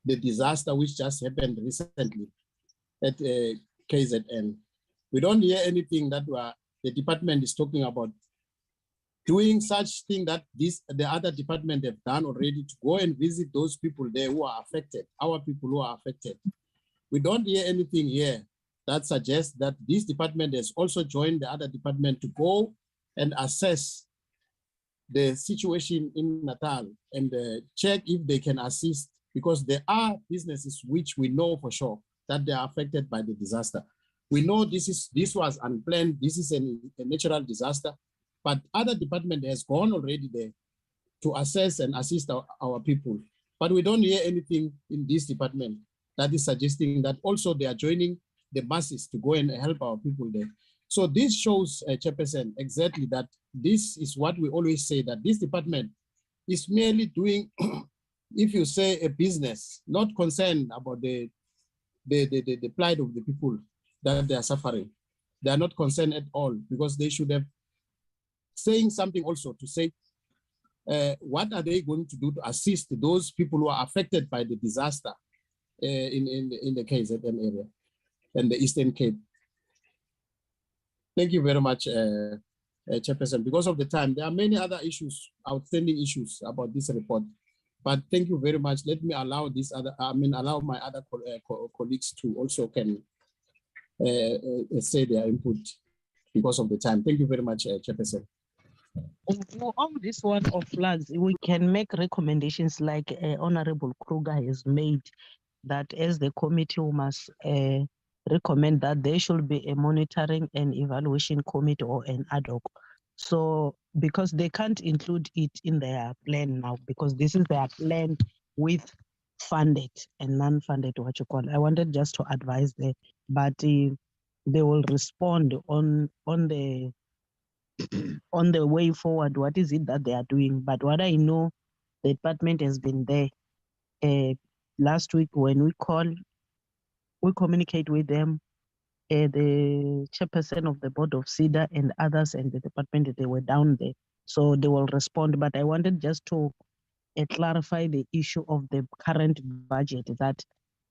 the disaster which just happened recently at KZN. We don't hear anything that the department is talking about doing such thing that the other department have done already, to go and visit those people there who are affected, our people who are affected. We don't hear anything here that suggests that this department has also joined the other department to go and assess the situation in Natal and check if they can assist, because there are businesses which we know for sure that they are affected by the disaster. We know this was unplanned, this is a natural disaster, but other department has gone already there to assess and assist our people. But we don't hear anything in this department that is suggesting that also they are joining the masses to go and help our people there. So this shows, Chairperson, exactly that this is what we always say, that this department is merely doing, if you say a business, not concerned about the plight of the people that they are suffering. They are not concerned at all, because they should have saying something also to say, what are they going to do to assist those people who are affected by the disaster in the KZN area and the Eastern Cape. Thank you very much, Chairperson. Because of the time, there are many other issues, outstanding issues about this report. But thank you very much. Let me allow allow my other colleagues to also can say their input because of the time. Thank you very much, Chairperson. On this one of floods, we can make recommendations like Honorable Kruger has made, that as the committee we must recommend that there should be a monitoring and evaluation committee or an ad hoc. So because they can't include it in their plan now, because this is their plan with funded and non-funded, what you call. I wanted just to advise there, but they will respond on the on the way forward. What is it that they are doing? But what I know, the department has been there. Last week when we communicate with them, the chairperson of the board of CEDA and others and the department, they were down there. So they will respond. But I wanted just to clarify the issue of the current budget, that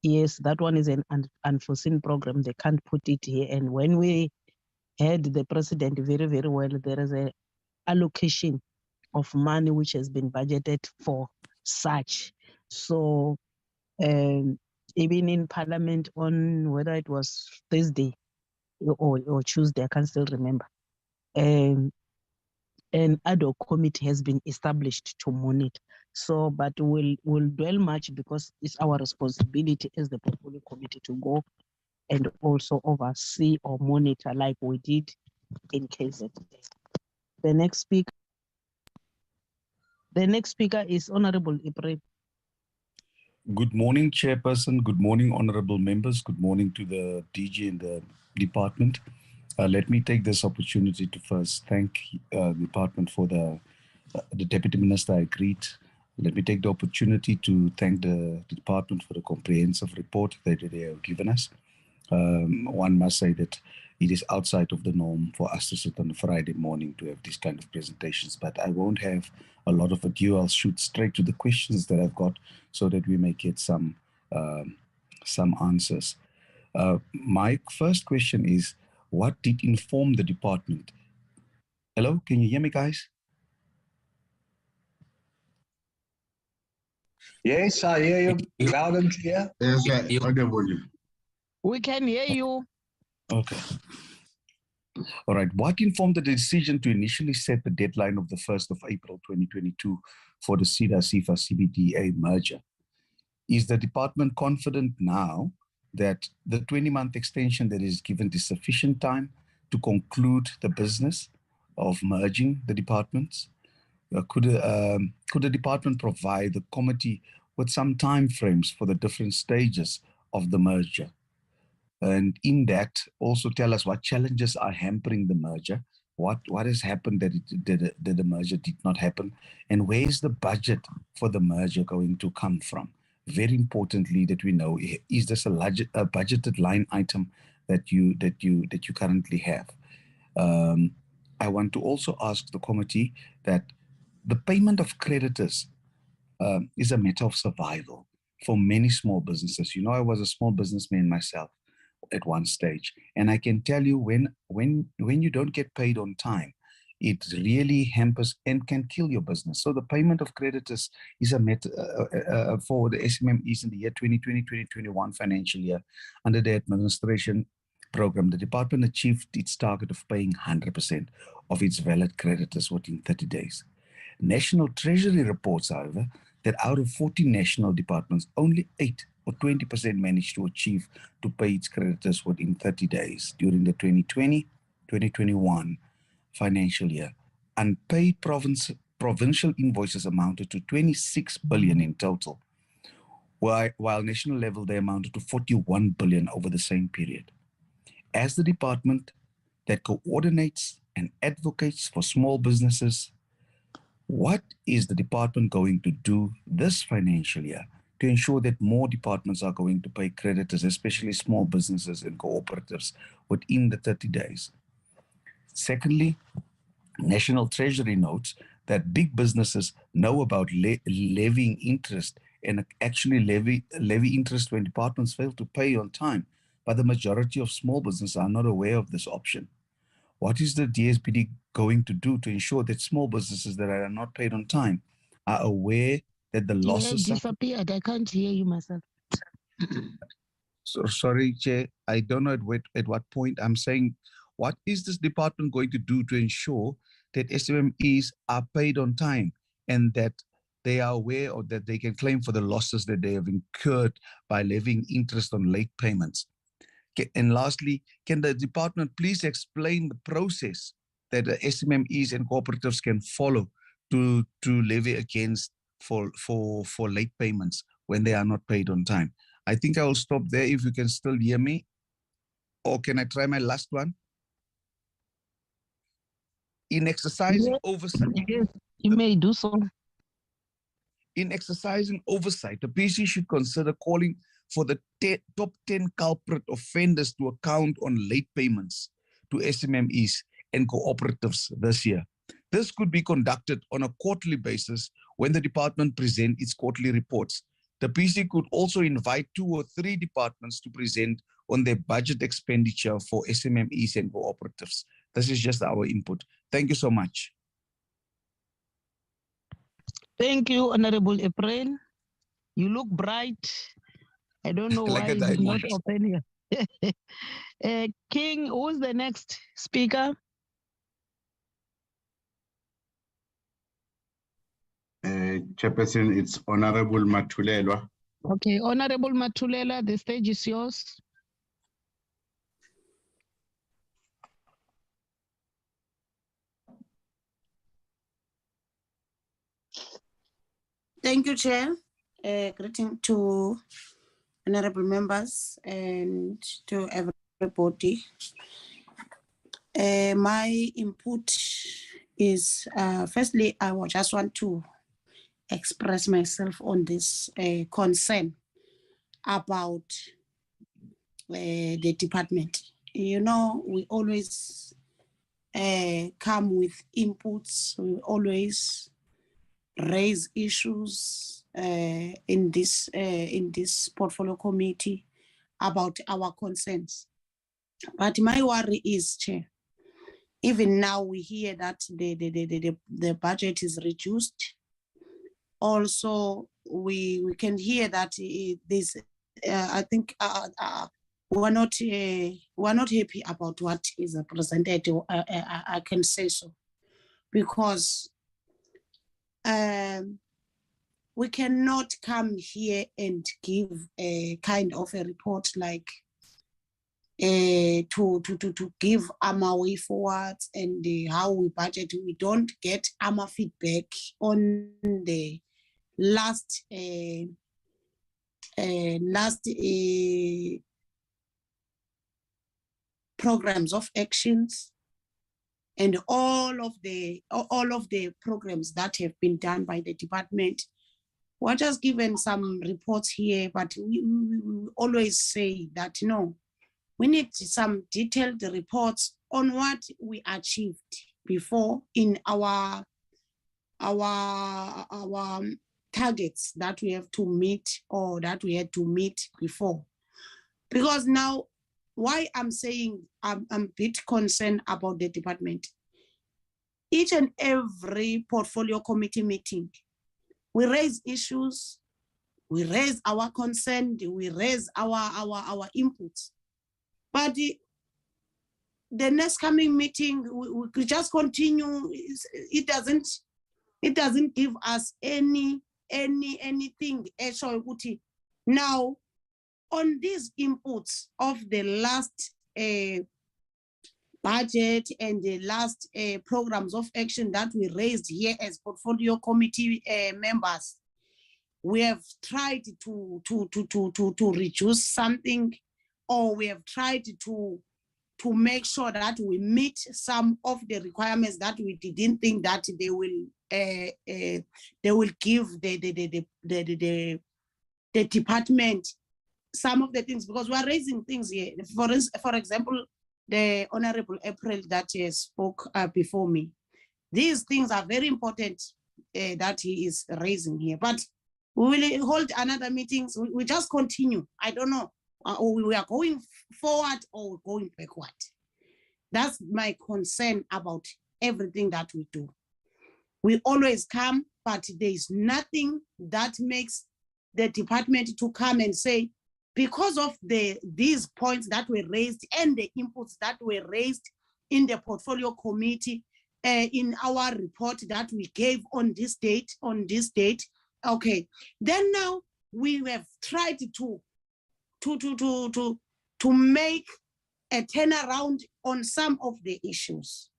yes, that one is an unforeseen program. They can't put it here. And when we had the president very, very well, there is a allocation of money which has been budgeted for such. So even in Parliament on whether it was Thursday or Tuesday, I can't still remember, an ad hoc committee has been established to monitor. So, but we'll dwell much because it's our responsibility as the portfolio committee to go and also oversee or monitor like we did in KZN. The next speaker is Honorable Ibrahim. Good morning, Chairperson. Good morning, honorable members. Good morning to the DG and the department. Let me take this opportunity to first thank the department for the Deputy Minister agreed. Let me take the opportunity to thank the department for the comprehensive report that they have given us. One must say that it is outside of the norm for us to sit on a Friday morning to have these kind of presentations, but I won't have a lot of ado. I'll shoot straight to the questions that I've got so that we may get some answers. My first question is, what did inform the department? Hello, can you hear me, guys? Yes, I hear you loud and clear. Yes, audible. We can hear you. Okay. All right. What informed the decision to initially set the deadline of the 1st of April 2022 for the SEDA-CIFA CBDA merger? Is the department confident now that the 20-month extension that is given is sufficient time to conclude the business of merging the departments? Could the department provide the committee with some time frames for the different stages of the merger? And in that, also tell us what challenges are hampering the merger, what has happened that the merger did not happen, and where is the budget for the merger going to come from? Very importantly, that we know, is this a budgeted line item that you currently have? I want to also ask the committee that the payment of creditors is a matter of survival for many small businesses. You know, I was a small businessman myself at one stage, and I can tell you when you don't get paid on time, it really hampers and can kill your business. So the payment of creditors is a matter for the SMMEs in the year 2020-2021 financial year. Under the administration program, the department achieved its target of paying 100% of its valid creditors within 30 days. National Treasury reports, however, that out of 40 national departments, only 8 or 20% managed to achieve to pay its creditors within 30 days during the 2020-2021 financial year. Unpaid provincial invoices amounted to 26 billion in total, while national level they amounted to 41 billion over the same period. As the department that coordinates and advocates for small businesses, what is the department going to do this financial year to ensure that more departments are going to pay creditors, especially small businesses and cooperatives, within the 30 days? Secondly, National Treasury notes that big businesses know about levying interest and actually levy interest when departments fail to pay on time, but the majority of small businesses are not aware of this option. What is the DSBD going to do to ensure that small businesses that are not paid on time are aware that the losses... You have disappeared. I can't hear you myself. So, sorry, Chair, I don't know at what point I'm saying, what is this department going to do to ensure that SMMEs are paid on time and that they are aware or that they can claim for the losses that they have incurred by levying interest on late payments? And lastly, can the department please explain the process that the SMMEs and cooperatives can follow to levy against for late payments when they are not paid on time? I think I will stop there if you can still hear me. Or can I try my last one? In exercising oversight. Yes, you may do so. In exercising oversight, the PC should consider calling for the top 10 culprit offenders to account on late payments to SMMEs and cooperatives this year. This could be conducted on a quarterly basis when the department presents its quarterly reports. The PC could also invite 2 or 3 departments to present on their budget expenditure for SMMEs and cooperatives. This is just our input. Thank you so much. Thank you, Honorable April. You look bright. I don't know Like why a it is not diamond. open here. King, who's the next speaker? Chairperson, it's Honorable Matulelwa. Okay, Honorable Matulela, the stage is yours. Thank you, Chair. Greeting to honorable members and to everybody. My input is, firstly, I just want to express myself on this concern about the department. You know, we always come with inputs, we always raise issues in this portfolio committee about our concerns. But my worry is, Chair, even now we hear that the budget is reduced also we can hear that this I think we're not happy about what is presented. I can say so, because we cannot come here and give a kind of a report like to give our way forward and how we budget. We don't get our feedback on the last programs of actions and all of the programs that have been done by the department. We're just given some reports here, but we always say that no, we need some detailed reports on what we achieved before in our targets that we have to meet or that we had to meet before. Because now, why I'm saying I'm a bit concerned about the department. Each and every portfolio committee meeting, we raise issues, we raise our concern, we raise our inputs. But the next coming meeting, we could just continue. It doesn't give us anything. Now, on these inputs of the last budget and the last programs of action that we raised here as portfolio committee members, we have tried to reduce something, or we have tried to make sure that we meet some of the requirements that we didn't think that they will give the department some of the things, because we are raising things here. For example, the Honorable April that spoke before me. These things are very important that he is raising here. But we will hold another meetings. We just continue. I don't know. We are going forward or going backward. That's my concern about everything that we do. We always come, but there is nothing that makes the department to come and say, because of these points that were raised and the inputs that were raised in the portfolio committee, in our report that we gave on this date, okay. Then now we have tried to make a turnaround on some of the issues.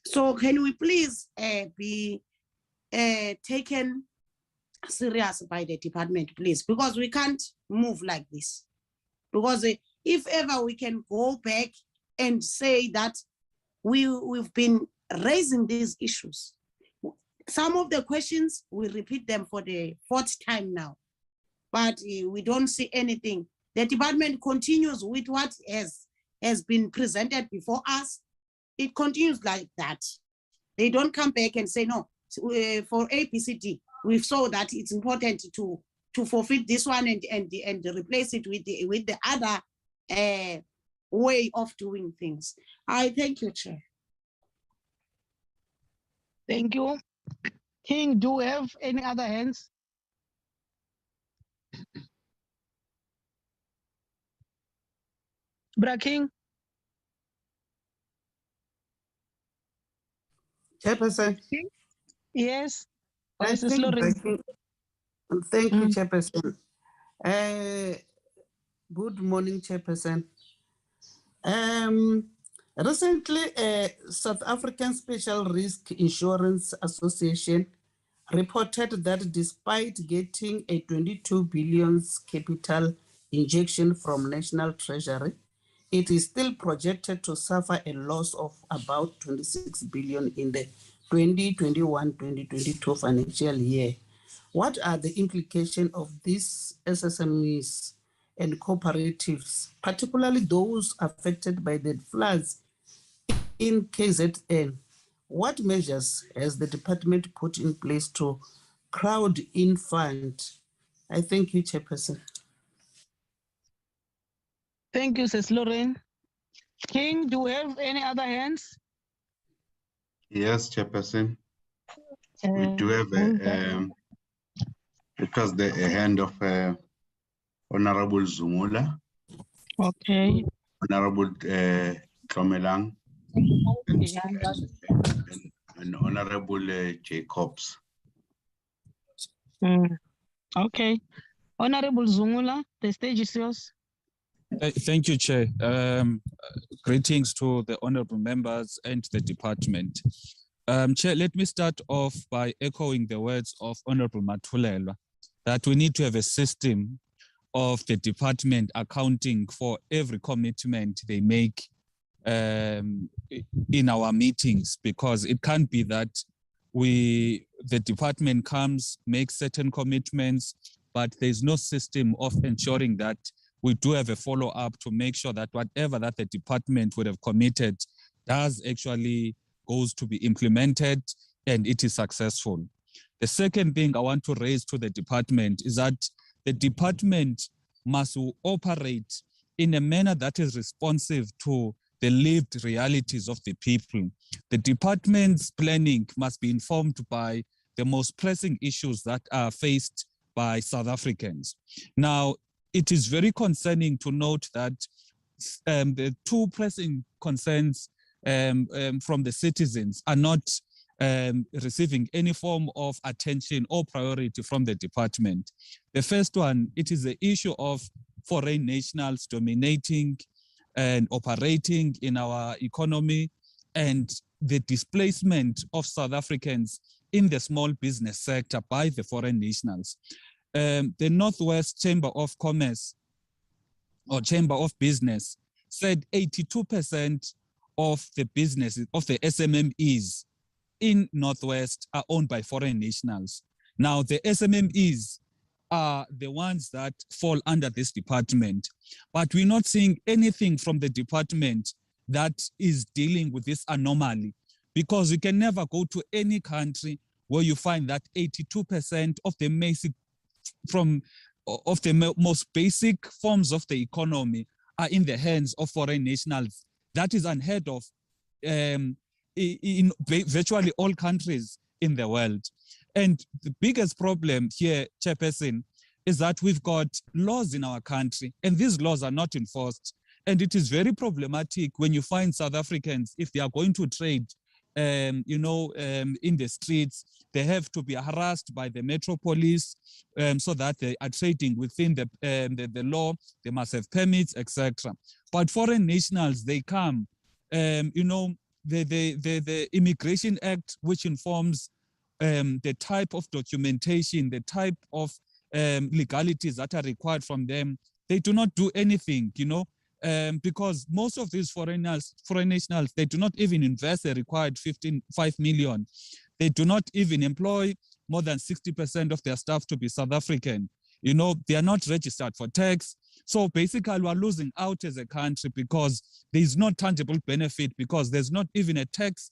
So can we please be taken serious by the department, please, because we can't move like this. Because if ever we can go back and say that we've been raising these issues, some of the questions, we repeat them for the 4th time now, but we don't see anything. The department continues with what has been presented before us. It continues like that. They don't come back and say, no, for ABCD, we saw that it's important to fulfill this one and replace it with the other way of doing things. I thank you, Chair. Thank you. King, do we have any other hands? Bra King? Chairperson. Yes. Thank you, Chairperson. Good morning, Chairperson. Recently, South African Special Risk Insurance Association reported that despite getting a 22 billion capital injection from National Treasury, it is still projected to suffer a loss of about 26 billion in the 2021-2022 financial year. What are the implications of these SSMEs and cooperatives, particularly those affected by the floods in KZN? What measures has the department put in place to crowd in fund? I thank you, Chairperson. Thank you, Ms. Lorraine. King, do we have any other hands? Yes, Chairperson. We do have It was the hand of Honorable Zumula, Okay. Honorable Klomelang, and Honorable Jacobs. Okay. Honorable Zungula, the stage is yours. Thank you, Chair. Greetings to the honorable members and the department. Chair, let me start off by echoing the words of Honorable Matulelwa that we need to have a system of the department accounting for every commitment they make in our meetings, because it can't be that the department comes, makes certain commitments, but there's no system of ensuring that we do have a follow-up to make sure that whatever that the department would have committed does actually goes to be implemented and it is successful. The second thing I want to raise to the department is that the department must operate in a manner that is responsive to the lived realities of the people. The department's planning must be informed by the most pressing issues that are faced by South Africans. Now, it is very concerning to note that the two pressing concerns from the citizens are not receiving any form of attention or priority from the department. The first one, it is the issue of foreign nationals dominating and operating in our economy and the displacement of South Africans in the small business sector by the foreign nationals. The Northwest Chamber of Commerce or Chamber of Business said 82% of the businesses, of the SMMEs in Northwest are owned by foreign nationals. Now, the SMMEs are the ones that fall under this department, but we're not seeing anything from the department that is dealing with this anomaly, because you can never go to any country where you find that 82% of the most basic forms of the economy are in the hands of foreign nationals. That is unheard of in virtually all countries in the world. And the biggest problem here, Chairperson, is that we've got laws in our country and these laws are not enforced. And it is very problematic when you find South Africans, if they are going to trade, in the streets, they have to be harassed by the Metro Police so that they are trading within the law. They must have permits, etc. But foreign nationals, they come, the Immigration Act, which informs the type of documentation, the type of legalities that are required from them, they do not do anything, because most of these foreign nationals, they do not even invest the required 5 million. They do not even employ more than 60% of their staff to be South African. They are not registered for tax. So basically, we're losing out as a country because there's no tangible benefit, because there's not even a tax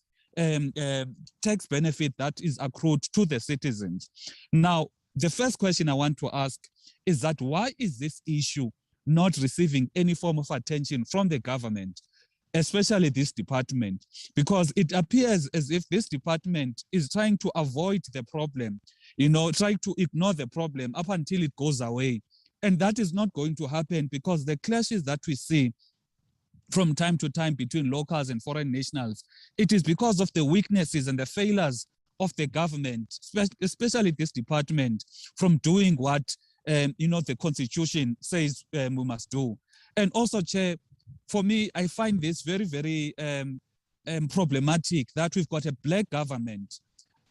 benefit that is accrued to the citizens. Now, the first question I want to ask is that why is this issue not receiving any form of attention from the government, especially this department? Because it appears as if this department is trying to avoid the problem, trying to ignore the problem up until it goes away. And that is not going to happen, because the clashes that we see from time to time between locals and foreign nationals, it is because of the weaknesses and the failures of the government, especially this department, from doing what the Constitution says we must do. And also, Chair, for me, I find this very, very problematic that we've got a black government,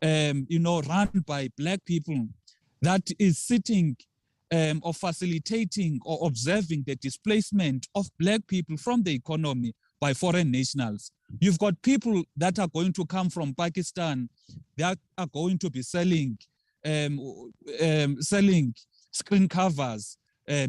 run by black people, that is sitting or facilitating or observing the displacement of black people from the economy by foreign nationals. You've got people that are going to come from Pakistan, that are going to be selling screen covers,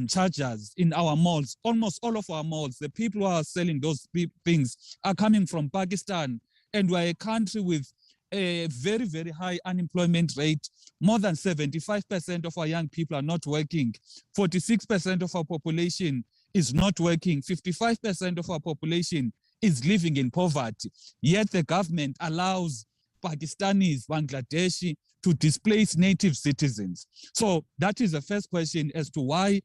chargers in our malls. Almost all of our malls, the people who are selling those things are coming from Pakistan. And we're a country with a very, very high unemployment rate. More than 75% of our young people are not working. 46% of our population is not working. 55% of our population is living in poverty. Yet the government allows Pakistanis, Bangladeshi, to displace native citizens. So that is the first question as to why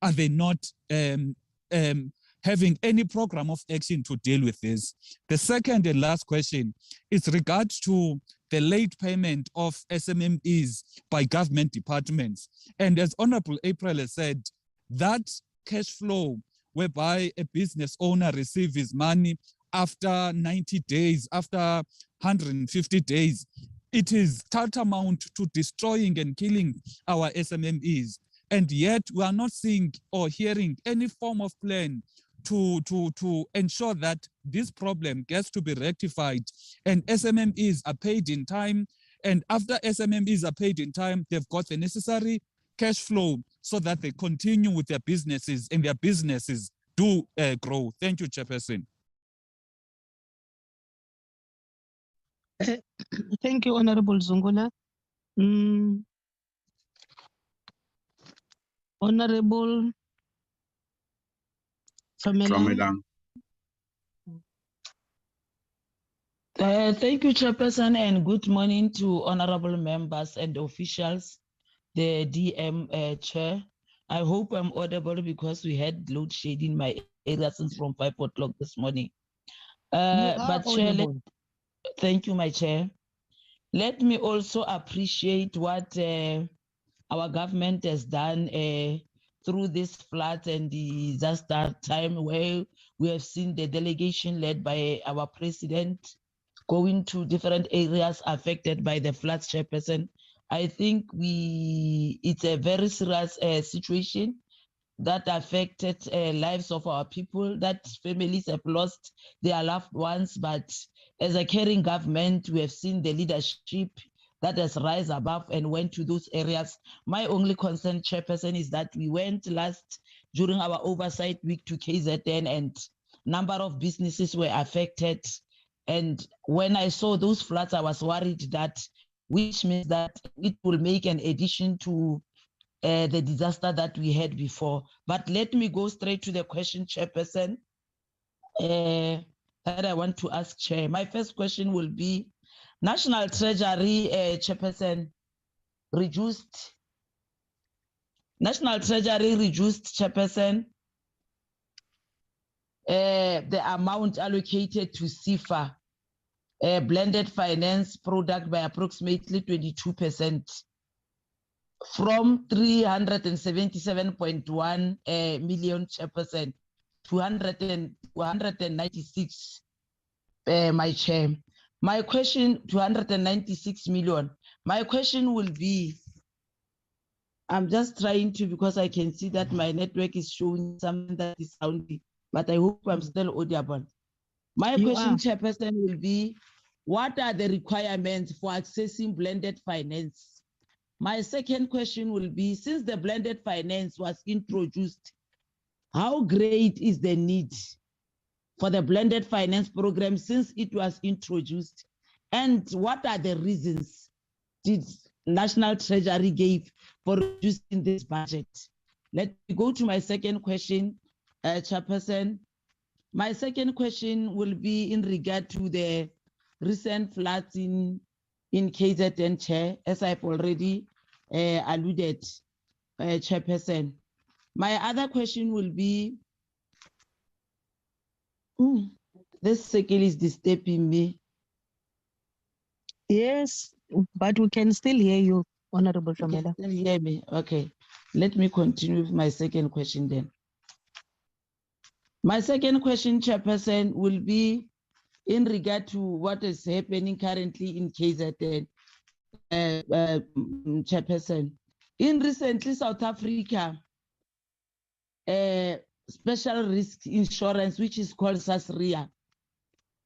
are they not having any program of action to deal with this. The second and last question is regards to the late payment of SMMEs by government departments. And as Honorable April has said, that cash flow whereby a business owner receives his money after 90 days, after 150 days, it is tantamount to destroying and killing our SMMEs. And yet we are not seeing or hearing any form of plan to ensure that this problem gets to be rectified and SMMEs are paid in time. And after SMMEs are paid in time, they've got the necessary cash flow so that they continue with their businesses and their businesses do grow. Thank you, Chairperson. Thank you, Honorable Zungula. Honorable Famela. Thank you, Chairperson, and good morning to honorable members and officials, the DM Chair. I hope I'm audible because we had load shedding in my area since from 5 o'clock this morning. But Chair, thank you, my Chair. Let me also appreciate what our government has done through this flood and disaster time, where we have seen the delegation led by our president going to different areas affected by the flood, Chairperson. I think it's a very serious situation that affected lives of our people, that families have lost their loved ones. But as a caring government, we have seen the leadership that has rise above and went to those areas. My only concern, Chairperson, is that we went during our oversight week to KZN and number of businesses were affected. And when I saw those floods, I was worried that, which means that it will make an addition to the disaster that we had before. But let me go straight to the question, Chairperson, that I want to ask Chair. My first question will be, National Treasury, Chairperson, National Treasury reduced, Chairperson, the amount allocated to CFA, blended finance product, by approximately 22%, from 377.1 million, Chairperson, to 196, my Chair. My question, 296 million. My question will be, I'm just trying to, because I can see that my network is showing something that is sounding, but I hope I'm still audible. My question, Chairperson, will be, what are the requirements for accessing blended finance? My second question will be, since the blended finance was introduced, how great is the need for the blended finance program since it was introduced? And what are the reasons did National Treasury give for reducing this budget? Let me go to my second question, Chairperson. My second question will be in regard to the recent floods in KZN, Chair, as I've already alluded, Chairperson. My other question will be, this circle is disturbing me. Yes, but we can still hear you, Honorable Famela. Can you hear me? Okay. Let me continue with my second question then. My second question, Chairperson, will be in regard to what is happening currently in KZN, Chairperson. In recently, South Africa, Special Risk Insurance, which is called SASRIA,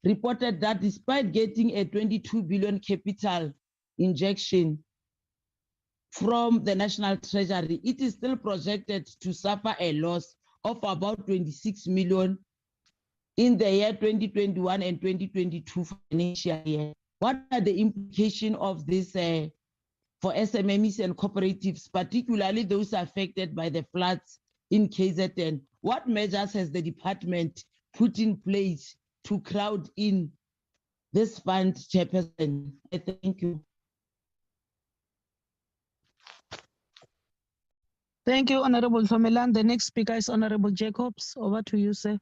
reported that despite getting a 22 billion capital injection from the National Treasury, it is still projected to suffer a loss of about 26 million in the year 2021 and 2022 financial year. What are the implications of this for SMMEs and cooperatives, particularly those affected by the floods in KZN? What measures has the department put in place to crowd in this fund, Chairperson. I thank you. Thank you, Honorable Thomelan. The next speaker is Honorable Jacobs. Over to you, sir.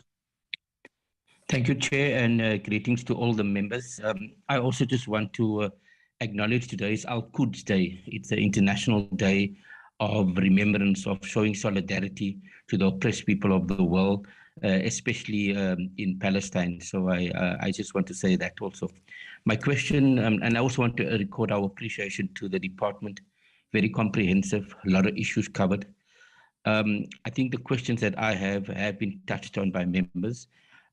Thank you, Chair, and greetings to all the members. I also just want to acknowledge today is Al-Quds Day. It's an international day of remembrance, of showing solidarity to the oppressed people of the world, especially in Palestine. So I just want to say that also. My question, and I also want to record our appreciation to the department, very comprehensive, a lot of issues covered. I think the questions that I have been touched on by members.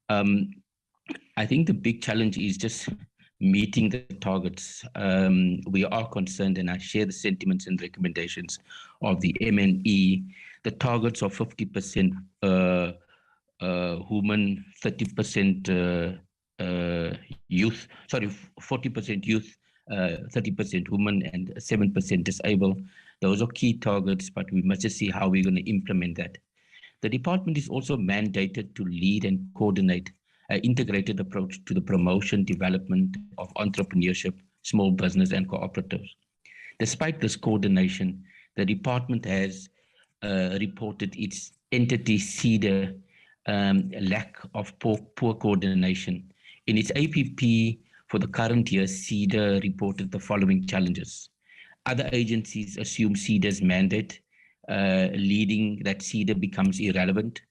I think the big challenge is just meeting the targets. We are concerned, and I share the sentiments and recommendations of the MNE, the targets of 50% women, 30% youth, sorry, 40% youth, 30% women, and 7% disabled. Those are key targets, but we must just see how we're going to implement that. The department is also mandated to lead and coordinate an integrated approach to the promotion, development of entrepreneurship, small business, and cooperatives. Despite this coordination, the department has reported its entity CEDA lack of poor coordination. In its APP for the current year, CEDA reported the following challenges. Other agencies assume CEDA's mandate, leading that CEDA becomes irrelevant.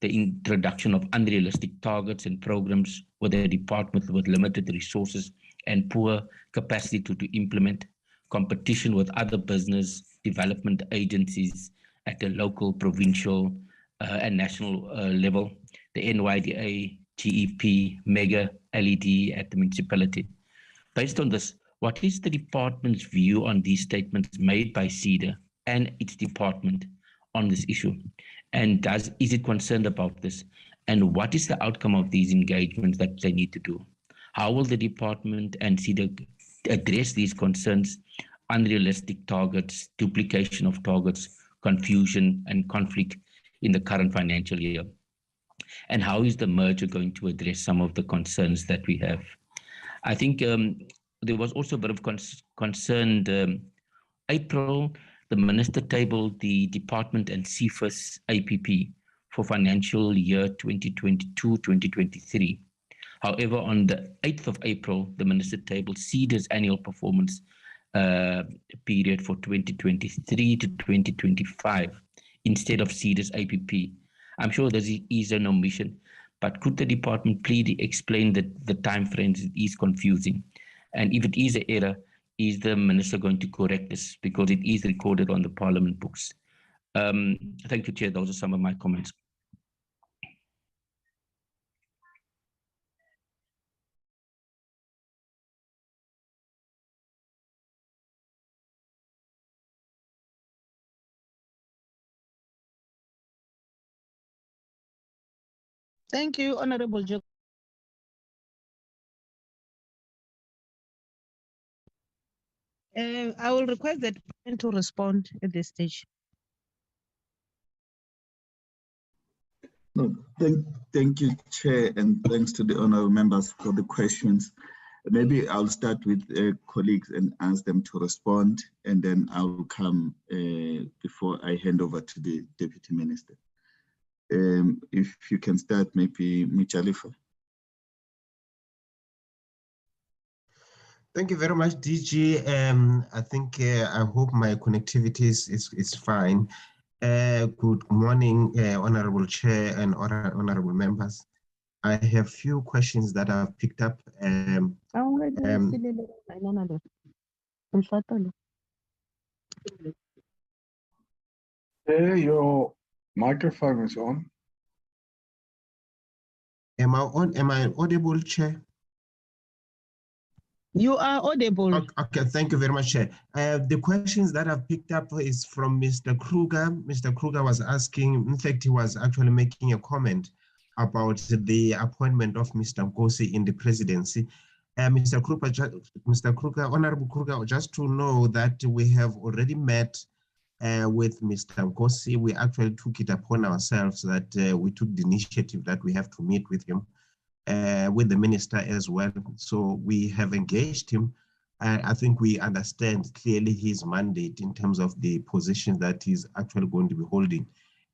The introduction of unrealistic targets and programs with a department with limited resources and poor capacity to implement. Competition with other business development agencies at the local, provincial, and national level. The NYDA, GEP, MEGA, LED at the municipality. Based on this, what is the department's view on these statements made by CEDA and its department on this issue? And is it concerned about this? And what is the outcome of these engagements that they need to do? How will the department and CEDA address these concerns, unrealistic targets, duplication of targets, confusion and conflict in the current financial year? And how is the merger going to address some of the concerns that we have? I think there was also a bit of concern. April, the minister tabled the department and CFIS APP for financial year 2022-2023. However, on the 8th of April, the minister tabled CEDA's annual performance period for 2023 to 2025 instead of CEDA's APP. I'm sure there is an omission, but could the department please explain that the timeframes is confusing? And if it is an error, is the minister going to correct this? Because it is recorded on the parliament books. Thank you, Chair. Those are some of my comments. Thank you, Honorable Jacob. I will request the department to respond at this stage. No, thank you, Chair, and thanks to the honourable members for the questions. Maybe I'll start with colleagues and ask them to respond, and then I'll come before I hand over to the Deputy Minister. If you can start, maybe Mujalifa. Thank you very much, DG. I think I hope my connectivity is fine. Good morning, Honorable Chair and Honorable members. I have few questions that I've picked up. Your microphone is on. Am I audible, Chair? You are audible. Okay, thank you very much, Chair. The questions that I've picked up is from Mr. Kruger. Mr. Kruger was asking, in fact, he was actually making a comment about the appointment of Mr. Nkosi in the presidency. Mr. Kruger, Honorable Kruger, just to know that we have already met with Mr. Nkosi. We actually took it upon ourselves that we took the initiative that we have to meet with him. with the minister as well. So we have engaged him. I think we understand clearly his mandate in terms of the position that he's actually going to be holding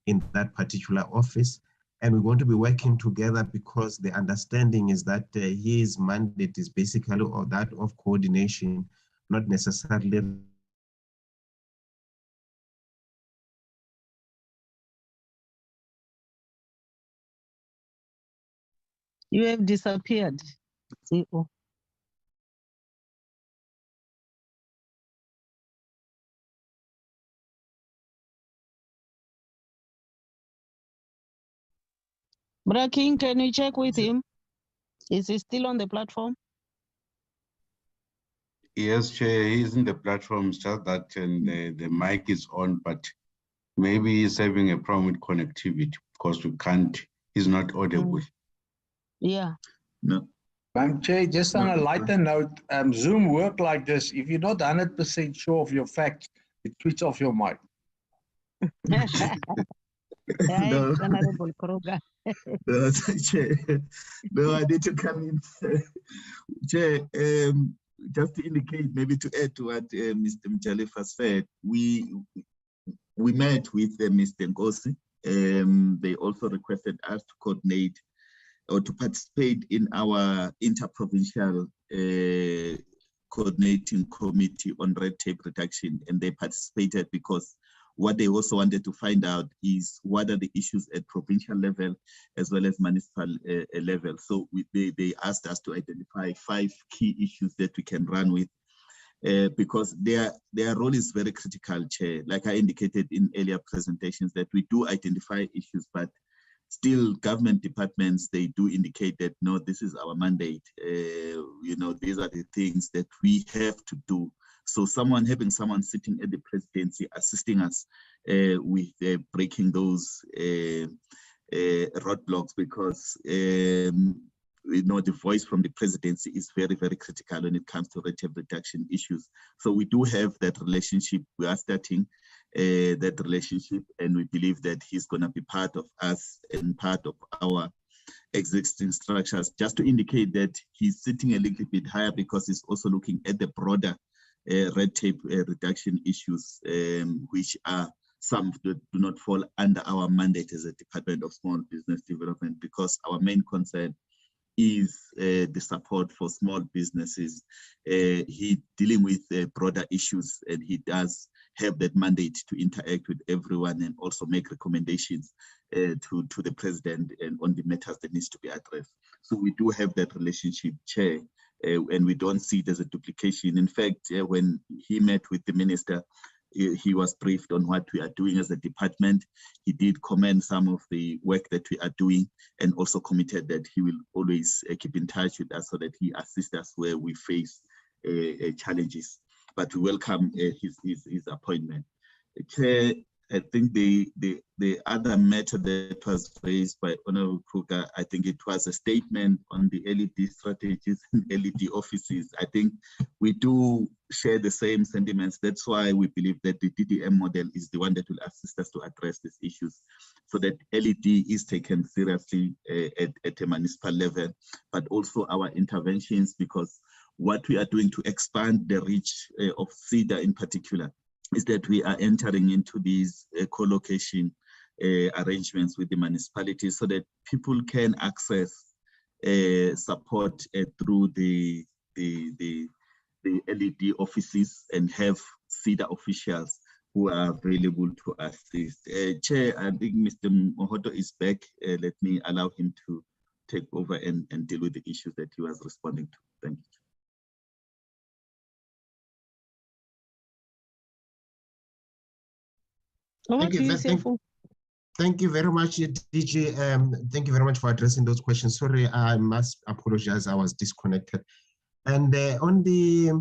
in that particular office. And we're going to be working together because the understanding is that his mandate is basically or that of coordination, not necessarily. You have disappeared, CEO. Braking, can you check with him? Is he still on the platform? Yes, Chair, he's in the platform, it's just that the mic is on, but maybe he's having a problem with connectivity because we can't, he's not audible. Yeah. No. Chair, just on a lighter note, Zoom work like this. If you're not 100% sure of your facts, it switch off your mic. No. Honorable Program. No, Chair, no, I need to come in. Chair, just to indicate, maybe to add to what Mr. Mtkf has said, we met with Mr. Nkosi. They also requested us to coordinate or to participate in our interprovincial coordinating committee on red tape reduction, and they participated because what they also wanted to find out is what are the issues at provincial level as well as municipal level. So they asked us to identify 5 key issues that we can run with because their role is very critical, Chair. Like I indicated in earlier presentations, that we do identify issues, but still government departments, they do indicate that, no, this is our mandate. You know, these are the things that we have to do. So having someone sitting at the presidency assisting us with breaking those roadblocks, because you know, the voice from the presidency is very, very critical when it comes to red tape reduction issues. So we do have that relationship. We are starting that relationship, and we believe that he's going to be part of us and part of our existing structures. Just to indicate that he's sitting a little bit higher because he's also looking at the broader red tape reduction issues, which are some that do not fall under our mandate as a Department of Small Business Development, because our main concern is the support for small businesses. He dealing with broader issues, and he does have that mandate to interact with everyone and also make recommendations to the president and on the matters that needs to be addressed. So we do have that relationship, Chair, and we don't see it as a duplication. In fact, when he met with the minister, he was briefed on what we are doing as a department. He did commend some of the work that we are doing, and also committed that he will always keep in touch with us so that he assists us where we face challenges. But we welcome his appointment. Chair, I think the other matter that was raised by Honorable Kruger, I think it was a statement on the LED strategies and LED offices. I think we do share the same sentiments. That's why we believe that the DDM model is the one that will assist us to address these issues, so that LED is taken seriously at a municipal level, but also our interventions, because what we are doing to expand the reach of CEDA in particular is that we are entering into these co-location arrangements with the municipalities so that people can access support through the LED offices and have CEDA officials who are available to assist. Chair, I think Mr. Mohoto is back. Let me allow him to take over and deal with the issues that he was responding to. Thank you. Thank you very much, DG. Thank you very much for addressing those questions. Sorry, I must apologize, I was disconnected. And on the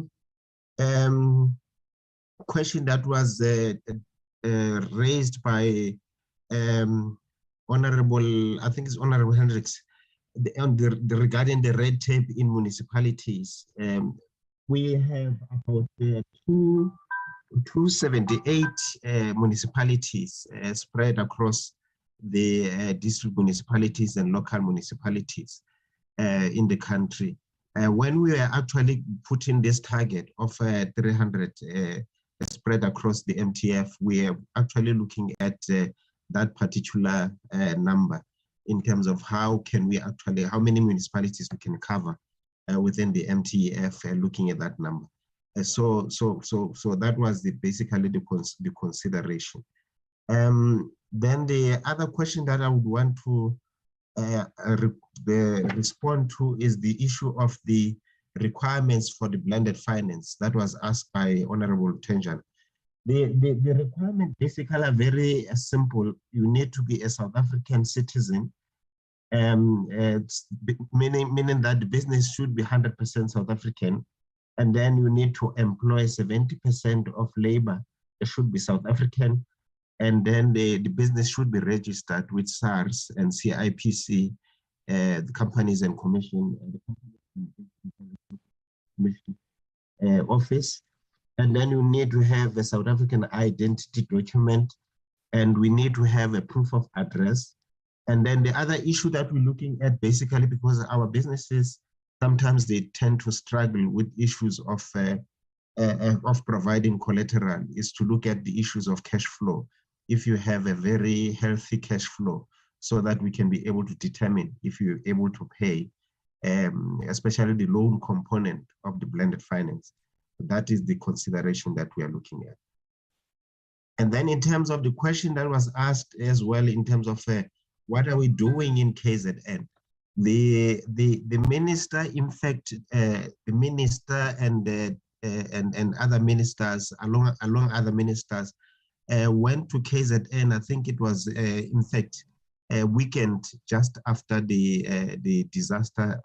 question that was raised by Honorable, I think it's Honorable Hendricks, regarding the red tape in municipalities. We have about 278 municipalities spread across the district municipalities and local municipalities. in the country. When we were actually putting this target of 300 spread across the MTF, we are actually looking at that particular number in terms of how many municipalities we can cover within the MTF, looking at that number. So that was basically the consideration. Then the other question that I would want to respond to is the issue of the requirements for the blended finance that was asked by Honorable Tenjan. The requirement basically are very simple. You need to be a South African citizen, meaning that the business should be 100% South African, and then you need to employ 70% of labor. It should be South African, and then the business should be registered with SARS and CIPC, the Companies and Commission office. And then you need to have a South African identity document, and we need to have a proof of address. And then the other issue that we're looking at, basically, because our businesses, sometimes they tend to struggle with issues of providing collateral, is to look at the issues of cash flow. If you have a very healthy cash flow, so that we can be able to determine if you're able to pay, especially the loan component of the blended finance. That is the consideration that we are looking at. And then in terms of the question that was asked as well, in terms of what are we doing in KZN? The minister, in fact, the minister and other ministers, along other ministers, went to KZN. I think it was, in fact, a weekend just after the disaster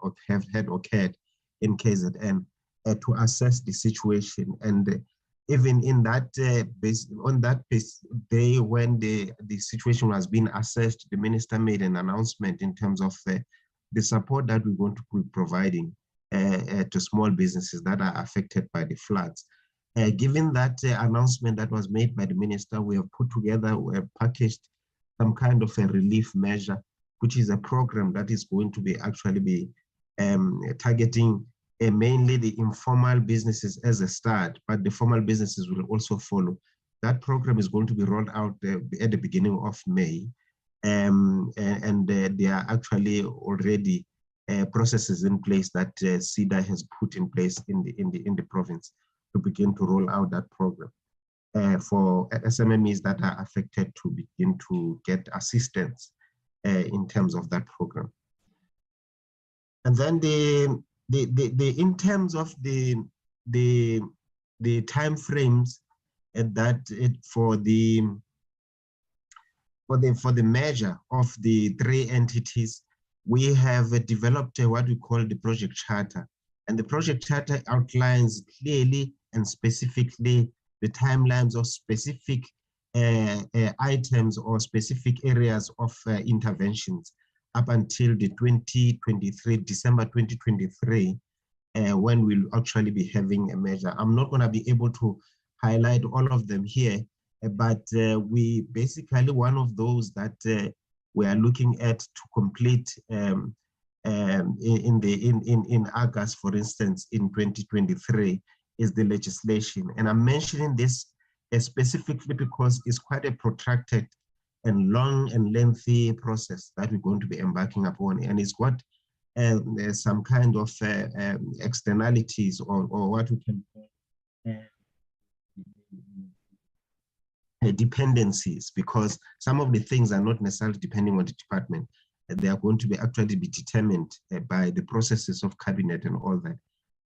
had occurred in KZN, to assess the situation. And even in that day when the situation was being assessed, the minister made an announcement in terms of the support that we're going to be providing to small businesses that are affected by the floods. Given that announcement that was made by the minister, we have put together, we have packaged some kind of a relief measure, which is a program that is going to be targeting mainly the informal businesses as a start, but the formal businesses will also follow. That program is going to be rolled out at the beginning of May, and there are actually already processes in place that SEDA has put in place in the province to begin to roll out that program for SMMEs that are affected to begin to get assistance in terms of that program. And then in terms of the time frames for the measure of the 3 entities, we have developed what we call the project charter, and the project charter outlines clearly and specifically the timelines of specific items or specific areas of interventions up until the December 2023, when we'll actually be having a measure. I'm not going to be able to highlight all of them here, but we basically, one of those that we are looking at to complete in August, for instance, in 2023, is the legislation. And I'm mentioning this specifically because it's quite a protracted and long and lengthy process that we're going to be embarking upon, and it's got some kind of externalities or what we can call dependencies, because some of the things are not necessarily depending on the department. They are going to be actually be determined by the processes of cabinet and all that.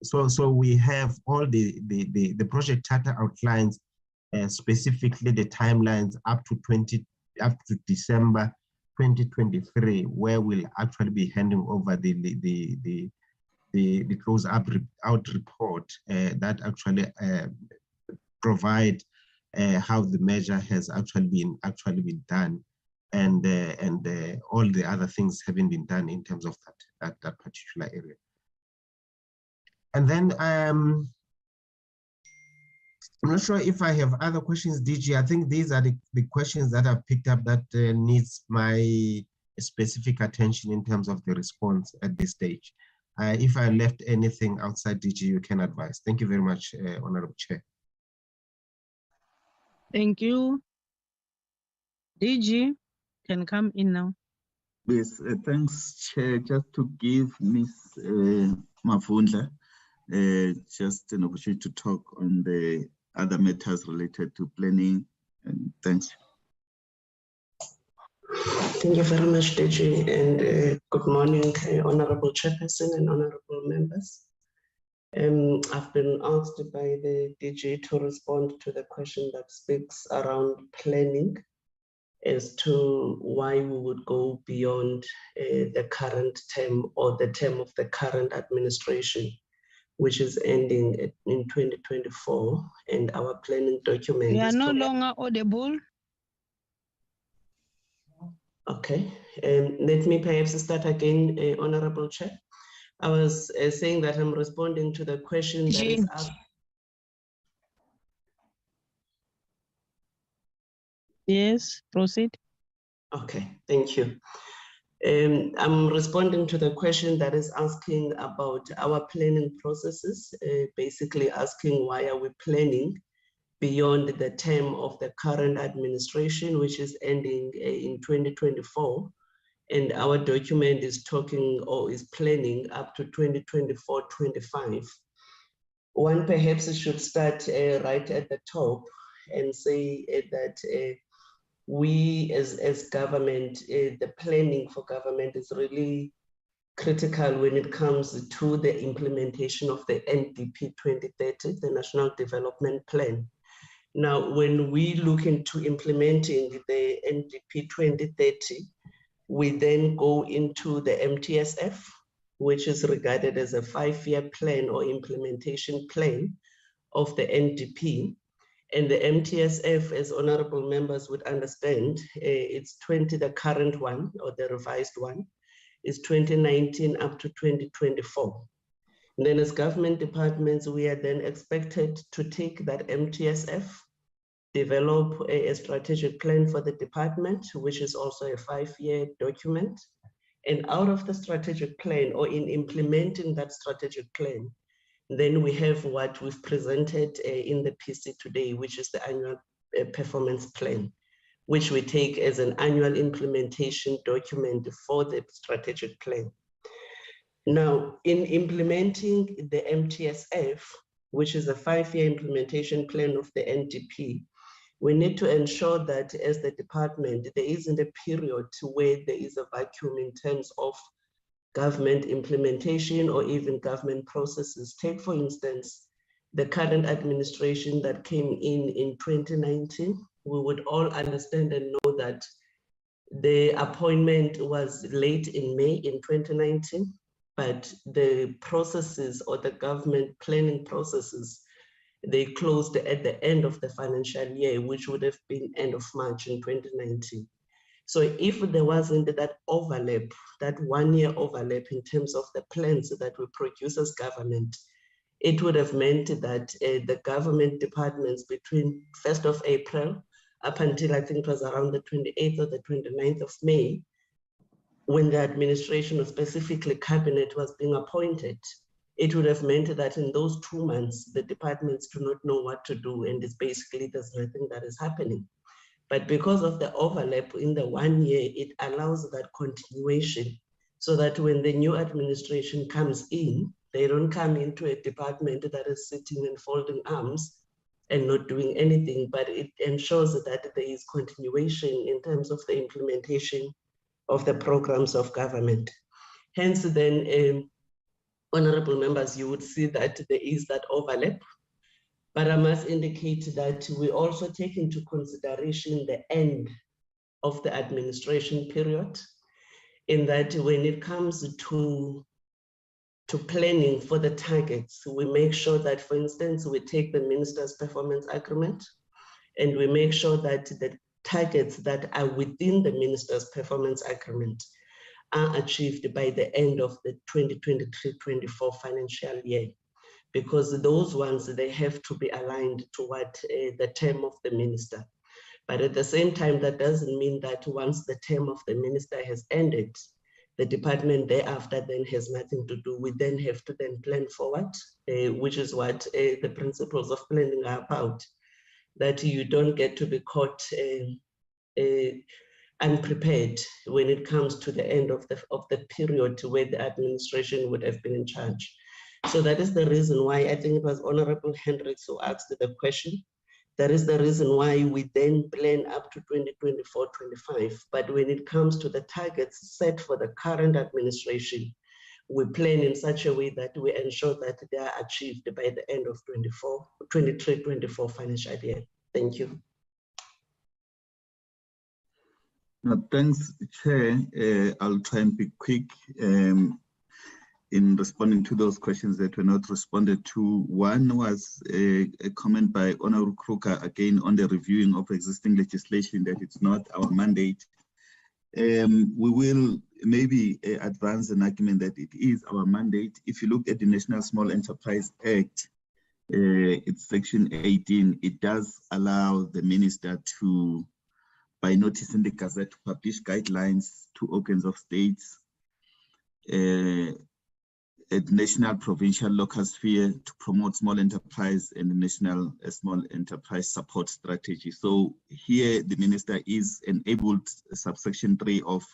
So we have all the project charter outlines specifically the timelines up to December 2023, where we'll actually be handing over the close out report that actually provide how the measure has actually been done, and all the other things having been done in terms of that particular area. And then I'm not sure if I have other questions, DG. I think these are the questions that I've picked up that needs my specific attention in terms of the response at this stage. If I left anything outside DG, you can advise. Thank you very much, Honorable Chair. Thank you. DG can come in now. Yes, thanks, Chair. Just to give Ms. Mavundla just an opportunity to talk on the other matters related to planning. And thanks. Thank you very much, DG, and good morning, Honorable Chairperson and Honorable members. I've been asked by the DG to respond to the question that speaks around planning as to why we would go beyond the current term or the term of the current administration, which is ending in 2024, and our planning document. We are is no to- longer audible. Okay, let me perhaps start again, Honorable Chair. I was saying that I'm responding to the question that is asked. Yes, proceed. Okay, thank you. I'm responding to the question that is asking about our planning processes, basically asking why are we planning beyond the term of the current administration, which is ending in 2024. And our document is talking or is planning up to 2024-25. One perhaps should start right at the top and say that we as government, the planning for government is really critical when it comes to the implementation of the NDP 2030, the National Development Plan. Now, when we look into implementing the NDP 2030, we then go into the MTSF, which is regarded as a 5-year plan or implementation plan of the NDP. And the MTSF, as honorable members would understand, it's the current one or the revised one is 2019 up to 2024. And then as government departments, we are then expected to take that MTSF, develop a strategic plan for the department, which is also a 5-year document. And out of the strategic plan or in implementing that strategic plan, then we have what we've presented in the PC today, which is the annual performance plan, which we take as an annual implementation document for the strategic plan. Now, in implementing the MTSF, which is a 5-year implementation plan of the NDP, we need to ensure that as the department, there isn't a period where there is a vacuum in terms of government implementation or even government processes. Take, for instance, the current administration that came in 2019. We would all understand and know that the appointment was late in May in 2019, but the processes or the government planning processes, they closed at the end of the financial year, which would have been end of March in 2019. So if there wasn't that overlap, that 1-year overlap in terms of the plans that we produce as government, it would have meant that the government departments between 1st of April up until I think it was around the 28th or the 29th of May, when the administration or specifically cabinet was being appointed, it would have meant that in those 2 months, the departments do not know what to do, and it's basically there's nothing that is happening. But because of the overlap in the 1 year, it allows that continuation so that when the new administration comes in, they don't come into a department that is sitting and folding arms and not doing anything, but it ensures that there is continuation in terms of the implementation of the programs of government. Hence then, honorable members, you would see that there is that overlap. But I must indicate that we also take into consideration the end of the administration period, in that when it comes to planning for the targets, we make sure that, for instance, we take the minister's performance agreement and we make sure that the targets that are within the minister's performance agreement are achieved by the end of the 2023-24 financial year. Because those ones, they have to be aligned to what the term of the minister. But at the same time, that doesn't mean that once the term of the minister has ended, the department thereafter then has nothing to do. We then have to then plan forward, which is what the principles of planning are about, that you don't get to be caught unprepared when it comes to the end of the period where the administration would have been in charge. So that is the reason why I think it was Honorable Hendricks who asked the question. That is the reason why we then plan up to 2024-25. But when it comes to the targets set for the current administration, we plan in such a way that we ensure that they are achieved by the end of 23-24 financial year. Thank you. Thanks, Chair. I'll try and be quick in responding to those questions that were not responded to. One was a comment by Honorable Kruger, again, on the reviewing of existing legislation, that it's not our mandate. We will maybe advance an argument that it is our mandate. If you look at the National Small Enterprise Act, it's section 18, it does allow the minister to, by notice in the Gazette, to publish guidelines to organs of states at national, provincial, local sphere to promote small enterprise and the national small enterprise support strategy. So here the minister is enabled. Subsection 3 of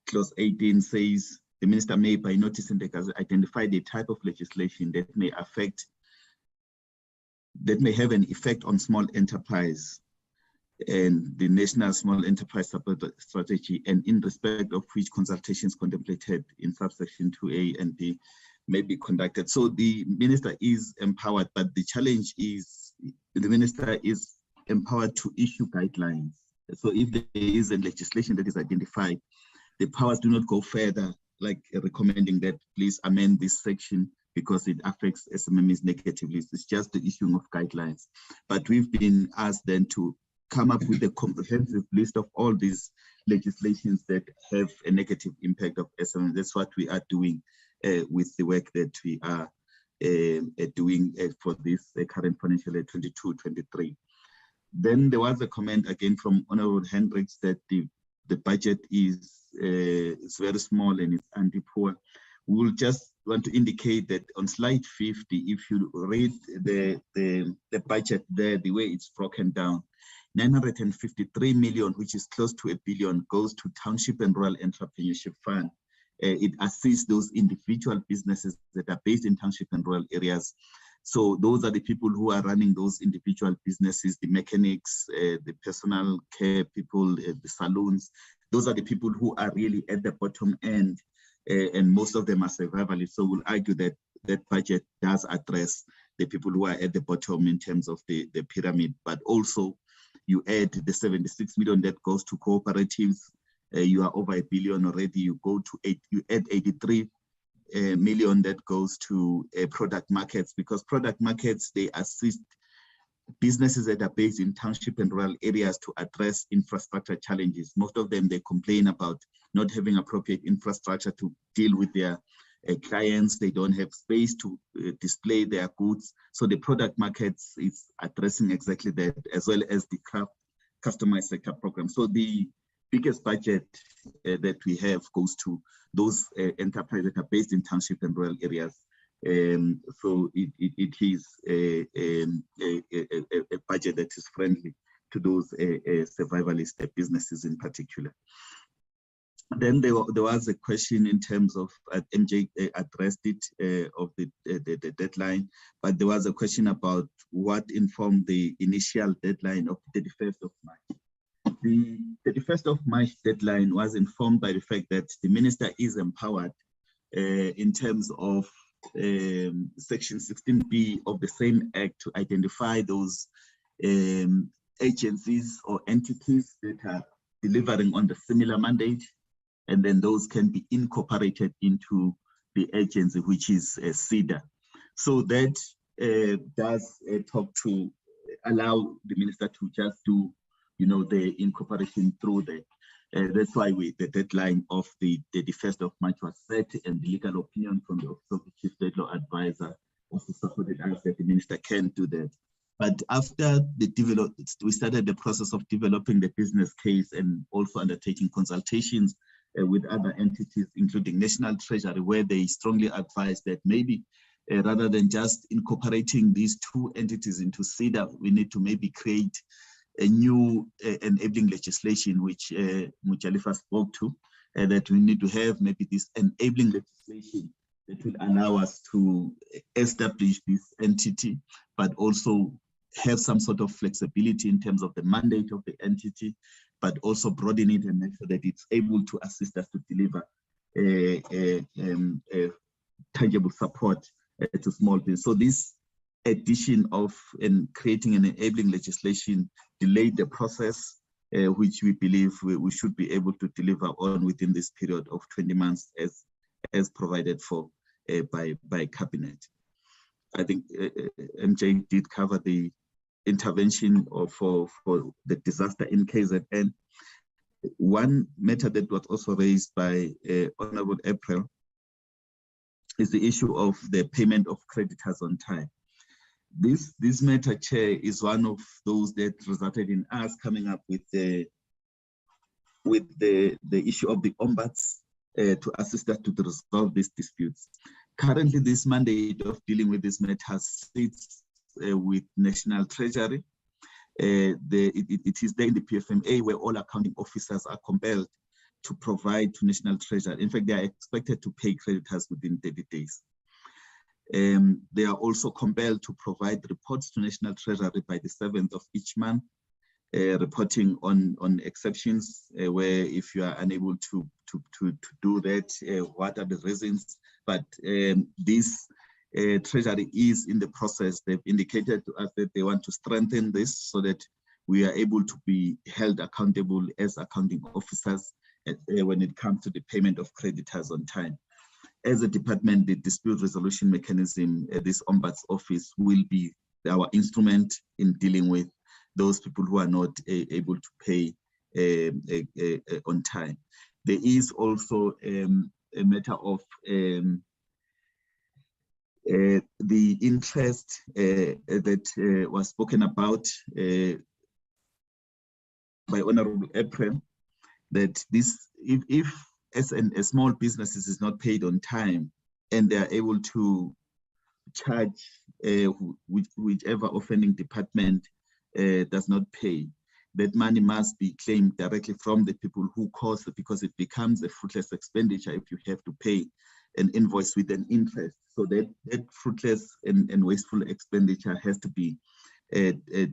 clause 18 says the minister may, by notice in the Gazette, identify the type of legislation that may have an effect on small enterprise and the national small enterprise support strategy, and in respect of which consultations contemplated in subsection 2A and B may be conducted. So the minister is empowered, but the challenge is the minister is empowered to issue guidelines. So if there is a legislation that is identified, the powers do not go further, like recommending that please amend this section because it affects SMMEs negatively. It's just the issuing of guidelines. But we've been asked then to come up with a comprehensive list of all these legislations that have a negative impact of SMMEs. That's what we are doing with the work that we are doing for this current financial year 22-23. Then there was a comment again from Honorable Hendricks that the budget is very small and it's anti-poor. We will just want to indicate that on slide 50, if you read the budget there, the way it's broken down, 953 million, which is close to $1 billion, goes to Township and Rural Entrepreneurship Fund. It assists those individual businesses that are based in township and rural areas. So those are the people who are running those individual businesses, the mechanics, the personal care people, the saloons. Those are the people who are really at the bottom end, and most of them are survivalists. So we'll argue that that budget does address the people who are at the bottom in terms of the pyramid, but also you add the 76 million that goes to cooperatives. You are over $1 billion already. You add 83 million that goes to product markets, because product markets, they assist businesses that are based in township and rural areas to address infrastructure challenges. Most of them, they complain about not having appropriate infrastructure to deal with their clients. They don't have space to display their goods. So the product markets is addressing exactly that, as well as the customized sector program. So the biggest budget that we have goes to those enterprises that are based in township and rural areas. So it is a budget that is friendly to those survivalist businesses in particular. Then there was a question in terms of, MJ addressed it, of the deadline, but there was a question about what informed the initial deadline of the 31st of March. The 31st of March deadline was informed by the fact that the minister is empowered in terms of section 16B of the same act to identify those agencies or entities that are delivering on the similar mandate, and then those can be incorporated into the agency, which is CEDA. So that does talk to allow the minister to just do, the incorporation through the. That's why the deadline of the 1st of March was set, and the legal opinion from the Office of the Chief State Law Advisor also supported us that the minister can do that But after we started the process of developing the business case and also undertaking consultations with other entities, including National Treasury, where they strongly advised that maybe rather than just incorporating these two entities into SEDA, we need to maybe create a new enabling legislation, which Mujalifa spoke to, that we need to have maybe this enabling legislation that will allow us to establish this entity, but also have some sort of flexibility in terms of the mandate of the entity, but also broaden it and make sure that it's able to assist us to deliver tangible support to small business. So this addition of creating an enabling legislation delayed the process, which we believe we should be able to deliver on within this period of 20 months as provided for by Cabinet. I think MJ did cover the intervention for the disaster in KZN. One matter that was also raised by Honorable April is the issue of the payment of creditors on time. This matter, Chair, is one of those that resulted in us coming up with the issue of the ombuds to assist us to resolve these disputes. Currently, this mandate of dealing with this matter sits with National Treasury. It is there in the PFMA where all accounting officers are compelled to provide to National Treasury. In fact, they are expected to pay creditors within 30 days. They are also compelled to provide reports to National Treasury by the 7th of each month, reporting on exceptions where if you are unable to do that, what are the reasons? But this Treasury is in the process. They've indicated to us that they want to strengthen this so that we are able to be held accountable as accounting officers when it comes to the payment of creditors on time. As a department, the dispute resolution mechanism, this Ombuds Office will be our instrument in dealing with those people who are not able to pay on time. There is also a matter of the interest that was spoken about by Honorable April, that this, if as a small businesses is not paid on time and they are able to charge whichever offending department does not pay, that money must be claimed directly from the people who caused it, because it becomes a fruitless expenditure if you have to pay an invoice with an interest. So that fruitless and wasteful expenditure has to be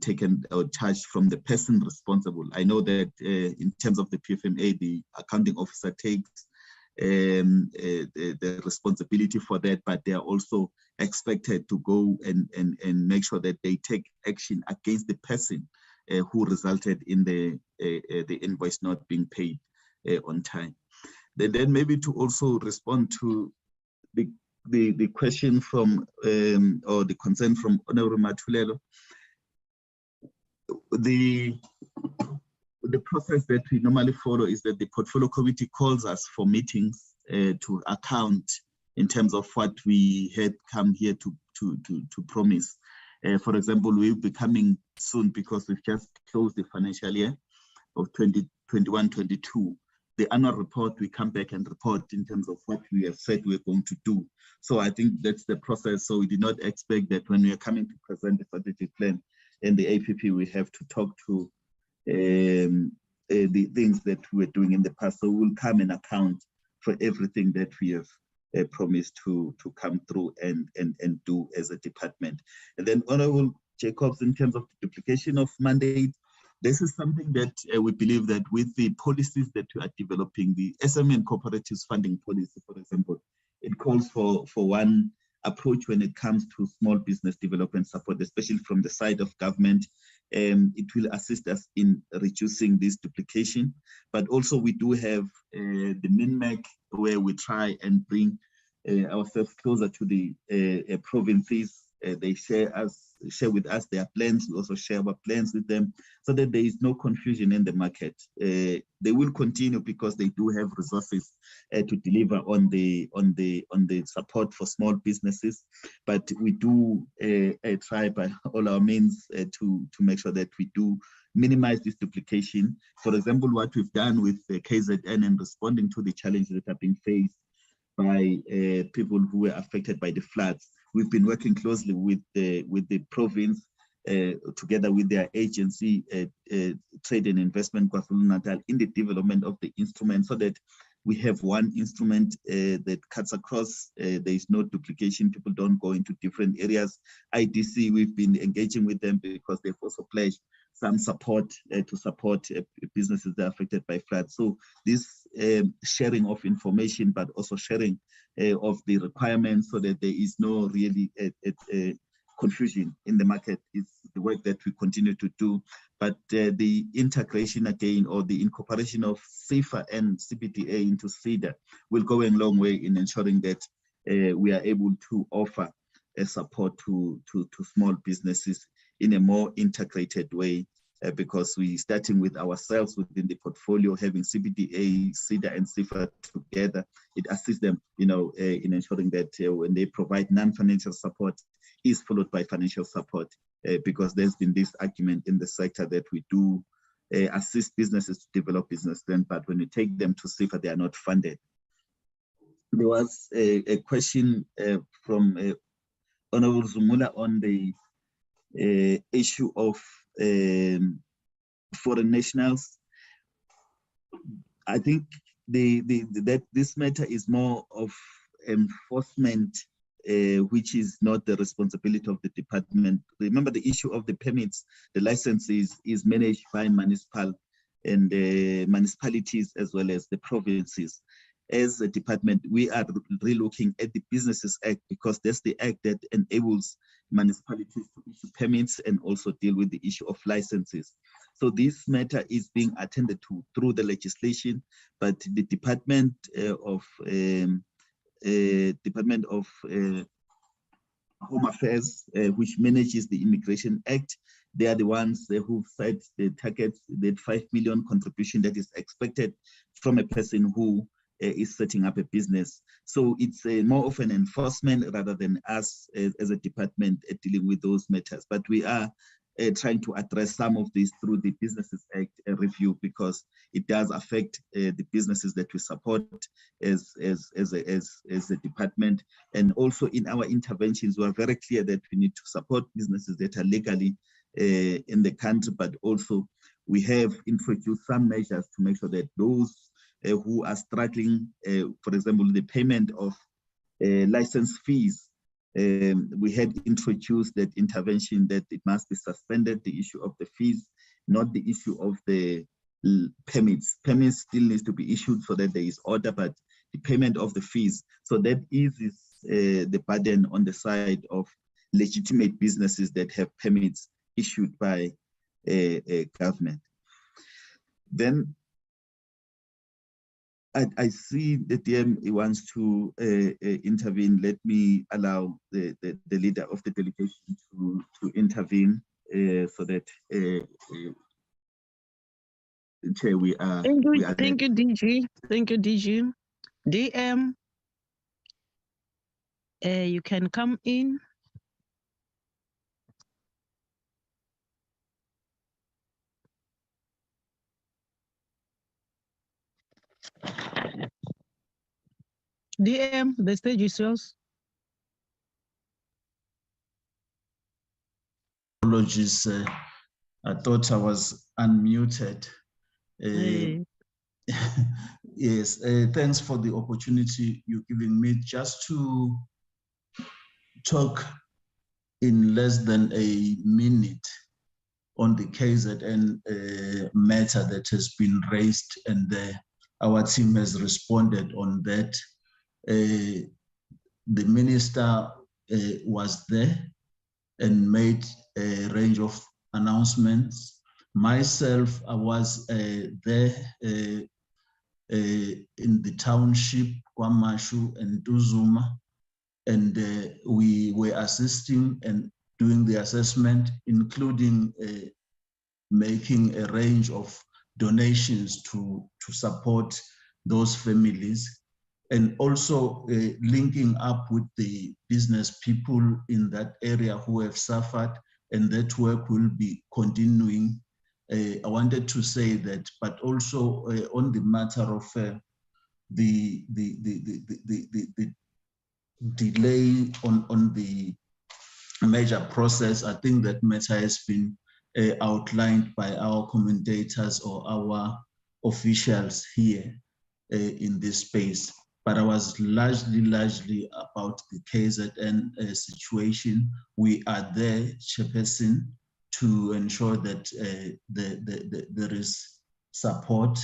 taken or charged from the person responsible. I know that in terms of the PFMA, the accounting officer takes the responsibility for that, but they are also expected to go and make sure that they take action against the person who resulted in the invoice not being paid on time. Then maybe to also respond to the question from or the concern from Honorable Matulelo, the process that we normally follow is that the portfolio committee calls us for meetings to account in terms of what we had come here to promise. For example, we'll be coming soon because we've just closed the financial year of 2021-22. The annual report, we come back and report in terms of what we have said we're going to do. So I think that's the process. So we did not expect that when we are coming to present the strategic plan and the APP, we have to talk to the things that we were doing in the past. So we'll come and account for everything that we have promised to come through and do as a department. And then Honorable Jacobs, in terms of the duplication of mandate, this is something that we believe that with the policies that we are developing, the Smn Cooperatives funding policy, for example, it calls for one approach when it comes to small business development support, especially from the side of government. It will assist us in reducing this duplication. But also we do have the MINMAC, where we try and bring ourselves closer to the provinces they share with us their plans. We also share our plans with them, so that there is no confusion in the market. They will continue because they do have resources to deliver on the support for small businesses. But we do try by all our means to make sure that we do minimize this duplication. For example, what we've done with the KZN and responding to the challenges that are being faced by people who were affected by the floods. We've been working closely with the province, together with their agency, Trade and Investment KwaZulu-Natal, in the development of the instrument, so that we have one instrument that cuts across. There is no duplication. People don't go into different areas. IDC, we've been engaging with them because they've also pledged some support to support businesses that are affected by floods. So this sharing of information, but also sharing of the requirements, so that there is no really confusion in the market, is the work that we continue to do. But the integration again, or the incorporation of SAFER and CBDA into SEDA will go a long way in ensuring that we are able to offer support to small businesses in a more integrated way, because we're starting with ourselves within the portfolio, having CBDA, SEDA, and SAFER together. It assists them, in ensuring that when they provide non-financial support, is followed by financial support, because there's been this argument in the sector that we do assist businesses to develop business then, but when we take them to SAFER, they are not funded. There was a question from Honorable Zumula on the issue of foreign nationals. I think that this matter is more of enforcement, which is not the responsibility of the department. Remember, the issue of the permits, the licenses, is managed by municipal and municipalities as well as the provinces. As a department, we are relooking at the Businesses Act, because that's the act that enables municipalities to issue permits and also deal with the issue of licenses. So this matter is being attended to through the legislation, but the Department of Home Affairs, which manages the Immigration Act, they are the ones who set the target, that 5 million contribution that is expected from a person who is setting up a business. So it's more of an enforcement rather than us as a department dealing with those matters. But we are trying to address some of this through the Businesses Act review, because it does affect the businesses that we support as a department. And also in our interventions, we are very clear that we need to support businesses that are legally in the country, but also we have introduced some measures to make sure that those who are struggling, for example, the payment of license fees, we had introduced that intervention that it must be suspended, the issue of the fees, not the issue of the permits. Permits still needs to be issued so that there is order, but the payment of the fees. So that eases the burden on the side of legitimate businesses that have permits issued by a government. Then I see the DM wants to intervene. Let me allow the leader of the delegation to intervene so that Chair, we are. Thank you, DG. Thank you, DG. DM, you can come in. DM, the stage is yours. Apologies, I thought I was unmuted. Yes, thanks for the opportunity you're giving me just to talk in less than a minute on the KZN matter that has been raised, and our team has responded on that. The minister was there and made a range of announcements. Myself, I was there in the township, Kwamashu and Duzuma, and we were assisting and doing the assessment, including making a range of donations to support those families, and also linking up with the business people in that area who have suffered, and that work will be continuing. I wanted to say that, but also on the matter of the delay on the major process, I think that matter has been outlined by our commentators or our officials here in this space. But I was largely about the KZN situation. We are there, Chairperson, to ensure that there is support,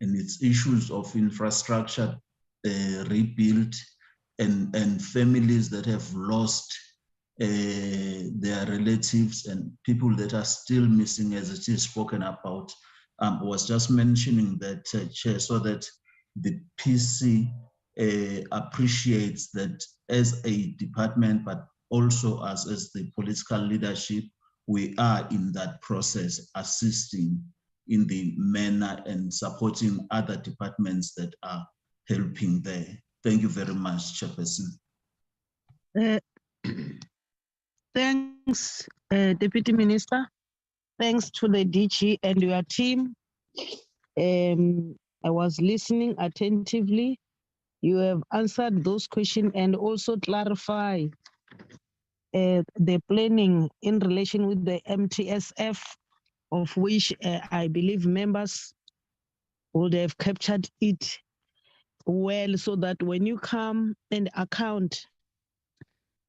and its issues of infrastructure rebuilt, and families that have lost their relatives and people that are still missing, as it is spoken about. Was just mentioning that, Chair, so that the PC appreciates that as a department, but also as the political leadership, we are in that process, assisting in the manner and supporting other departments that are helping there. Thank you very much, Chairperson. Thanks, Deputy Minister. Thanks to the DG and your team. I was listening attentively. You have answered those questions and also clarify the planning in relation with the MTSF, of which I believe members would have captured it well, so that when you come and account,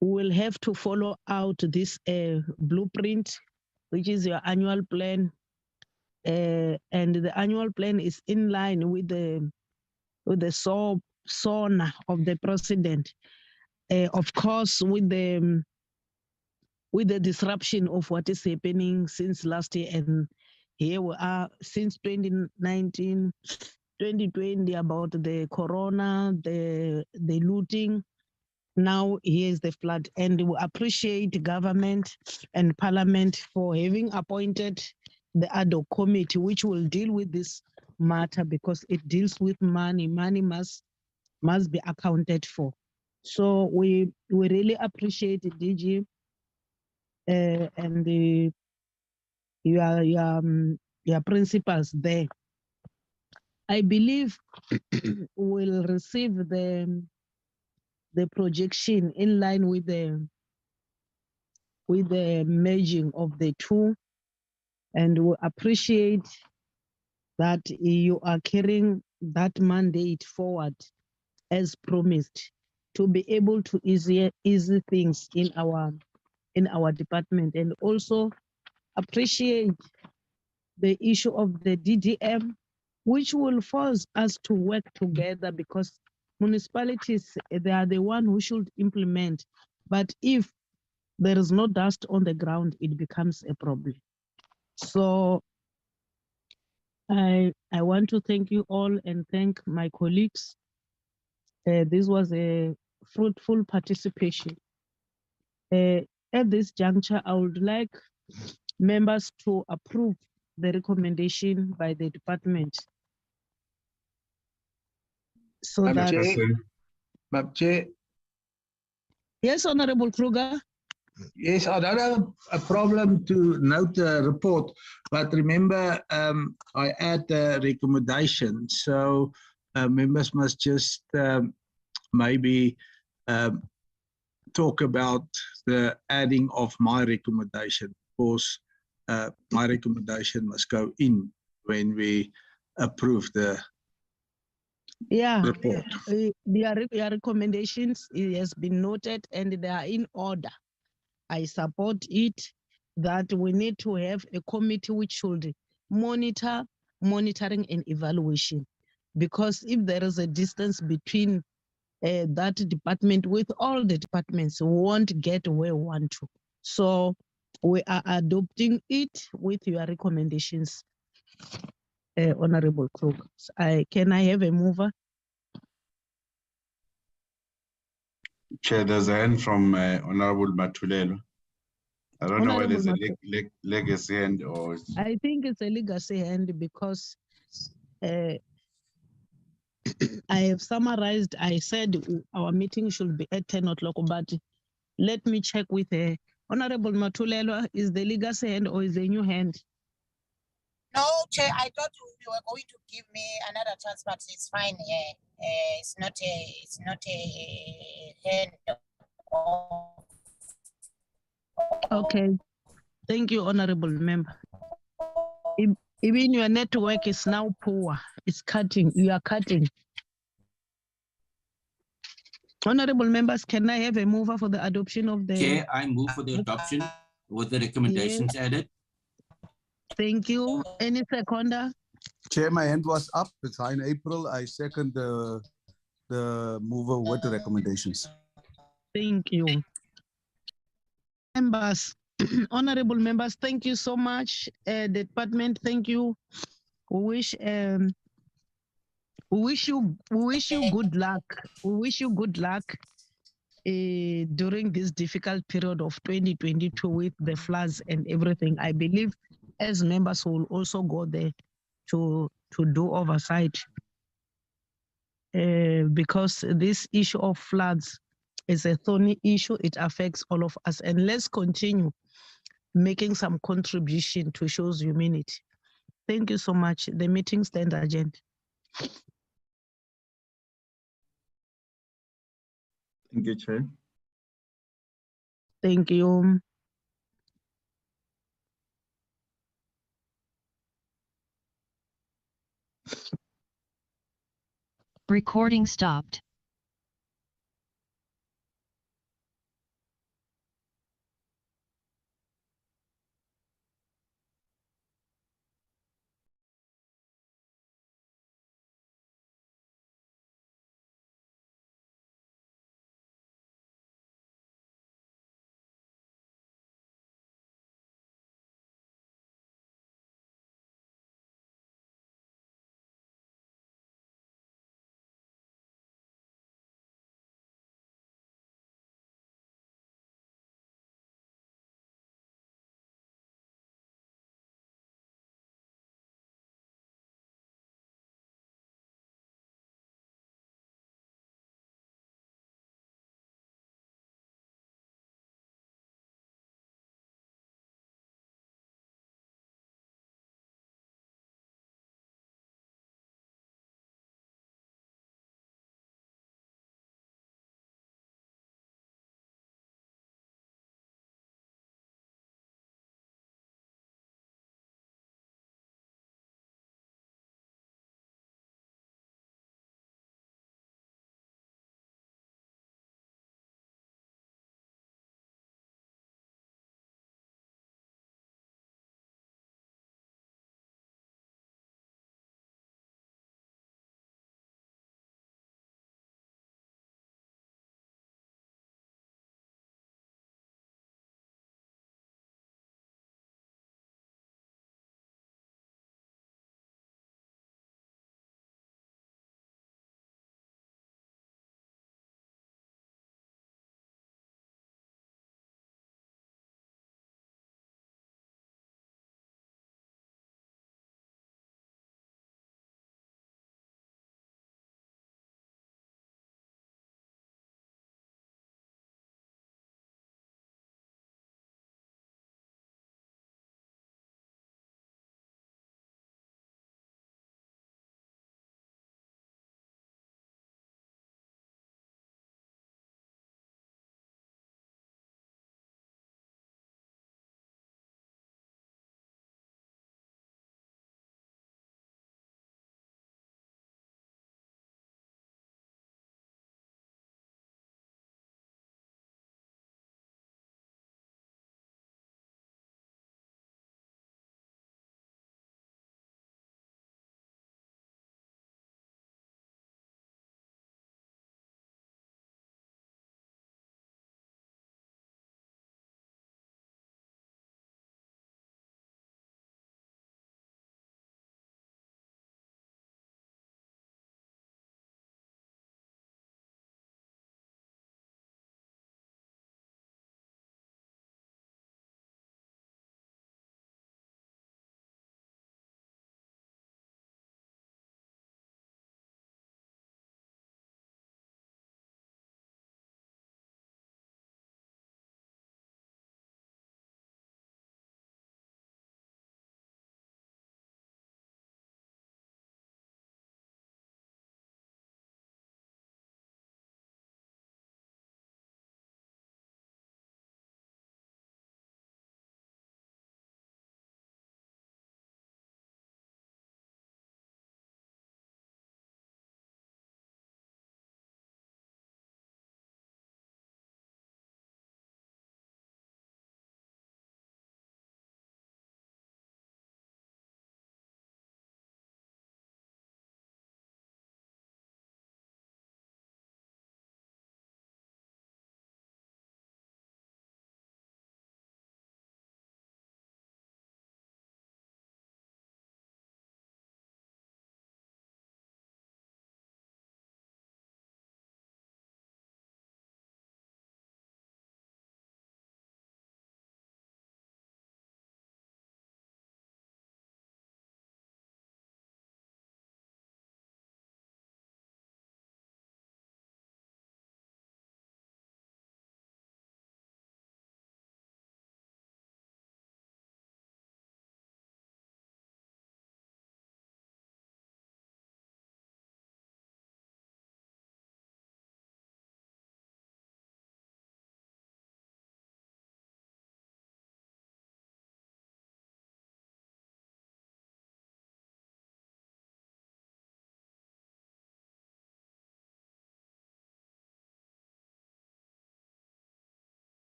we will have to follow out this blueprint, which is your annual plan. And the annual plan is in line with the SONA of the president. Of course, with the disruption of what is happening since last year, and here we are since 2019, 2020, about the corona, the looting. Now here's the flood, and we appreciate government and parliament for having appointed the ad hoc committee, which will deal with this matter, because it deals with money. Money must be accounted for. So we really appreciate it, DG, and your principals there. I believe we'll receive the projection in line with the merging of the two, and we appreciate that you are carrying that mandate forward as promised, to be able to ease things in our department, and also appreciate the issue of the DDM, which will force us to work together, because municipalities, they are the one who should implement. But if there is no dust on the ground, it becomes a problem. So I want to thank you all and thank my colleagues. This was a fruitful participation. At this juncture, I would like members to approve the recommendation by the department. So Madam Chair. Yes, Honorable Kruger. Yes, I don't have a problem to note the report, but remember, I add the recommendation. So members must just maybe talk about the adding of my recommendation. Of course, my recommendation must go in when we approve the report. Your recommendations, it has been noted and they are in order. I support it, that we need to have a committee which should monitoring and evaluation, because if there is a distance between that department with all the departments, we won't get where we want to. So we are adopting it with your recommendations, Honorable Kruger. Can I have a mover? Chair, there's a hand from Honorable Matulelo. I don't know whether it's a legacy hand or... I think it's a legacy hand because I have summarized. I said our meeting should be at 10 o'clock, but let me check with Honorable Matulelo. Is the legacy hand or is the new hand? No, Chair, I thought you were going to give me another chance, but it's fine. It's not a hand. Okay. Thank you, Honorable Member. Even your network is now poor. It's cutting. You are cutting. Honorable members, can I have a mover for the adoption of the... Chair, I move for the adoption with the recommendations added. Thank you. Any seconder? Chair, my hand was up. It's in April. I second the mover with the recommendations. Thank you. Members, honorable members, thank you so much. The department, thank you. We wish you good luck. We wish you good luck during this difficult period of 2022 with the floods and everything. I believe as members will also go there to do oversight because this issue of floods is a thorny issue. It affects all of us, and let's continue making some contribution to show's humanity. Thank you so much. The meeting stands adjourned. Thank you, Chair. Thank you. Recording stopped.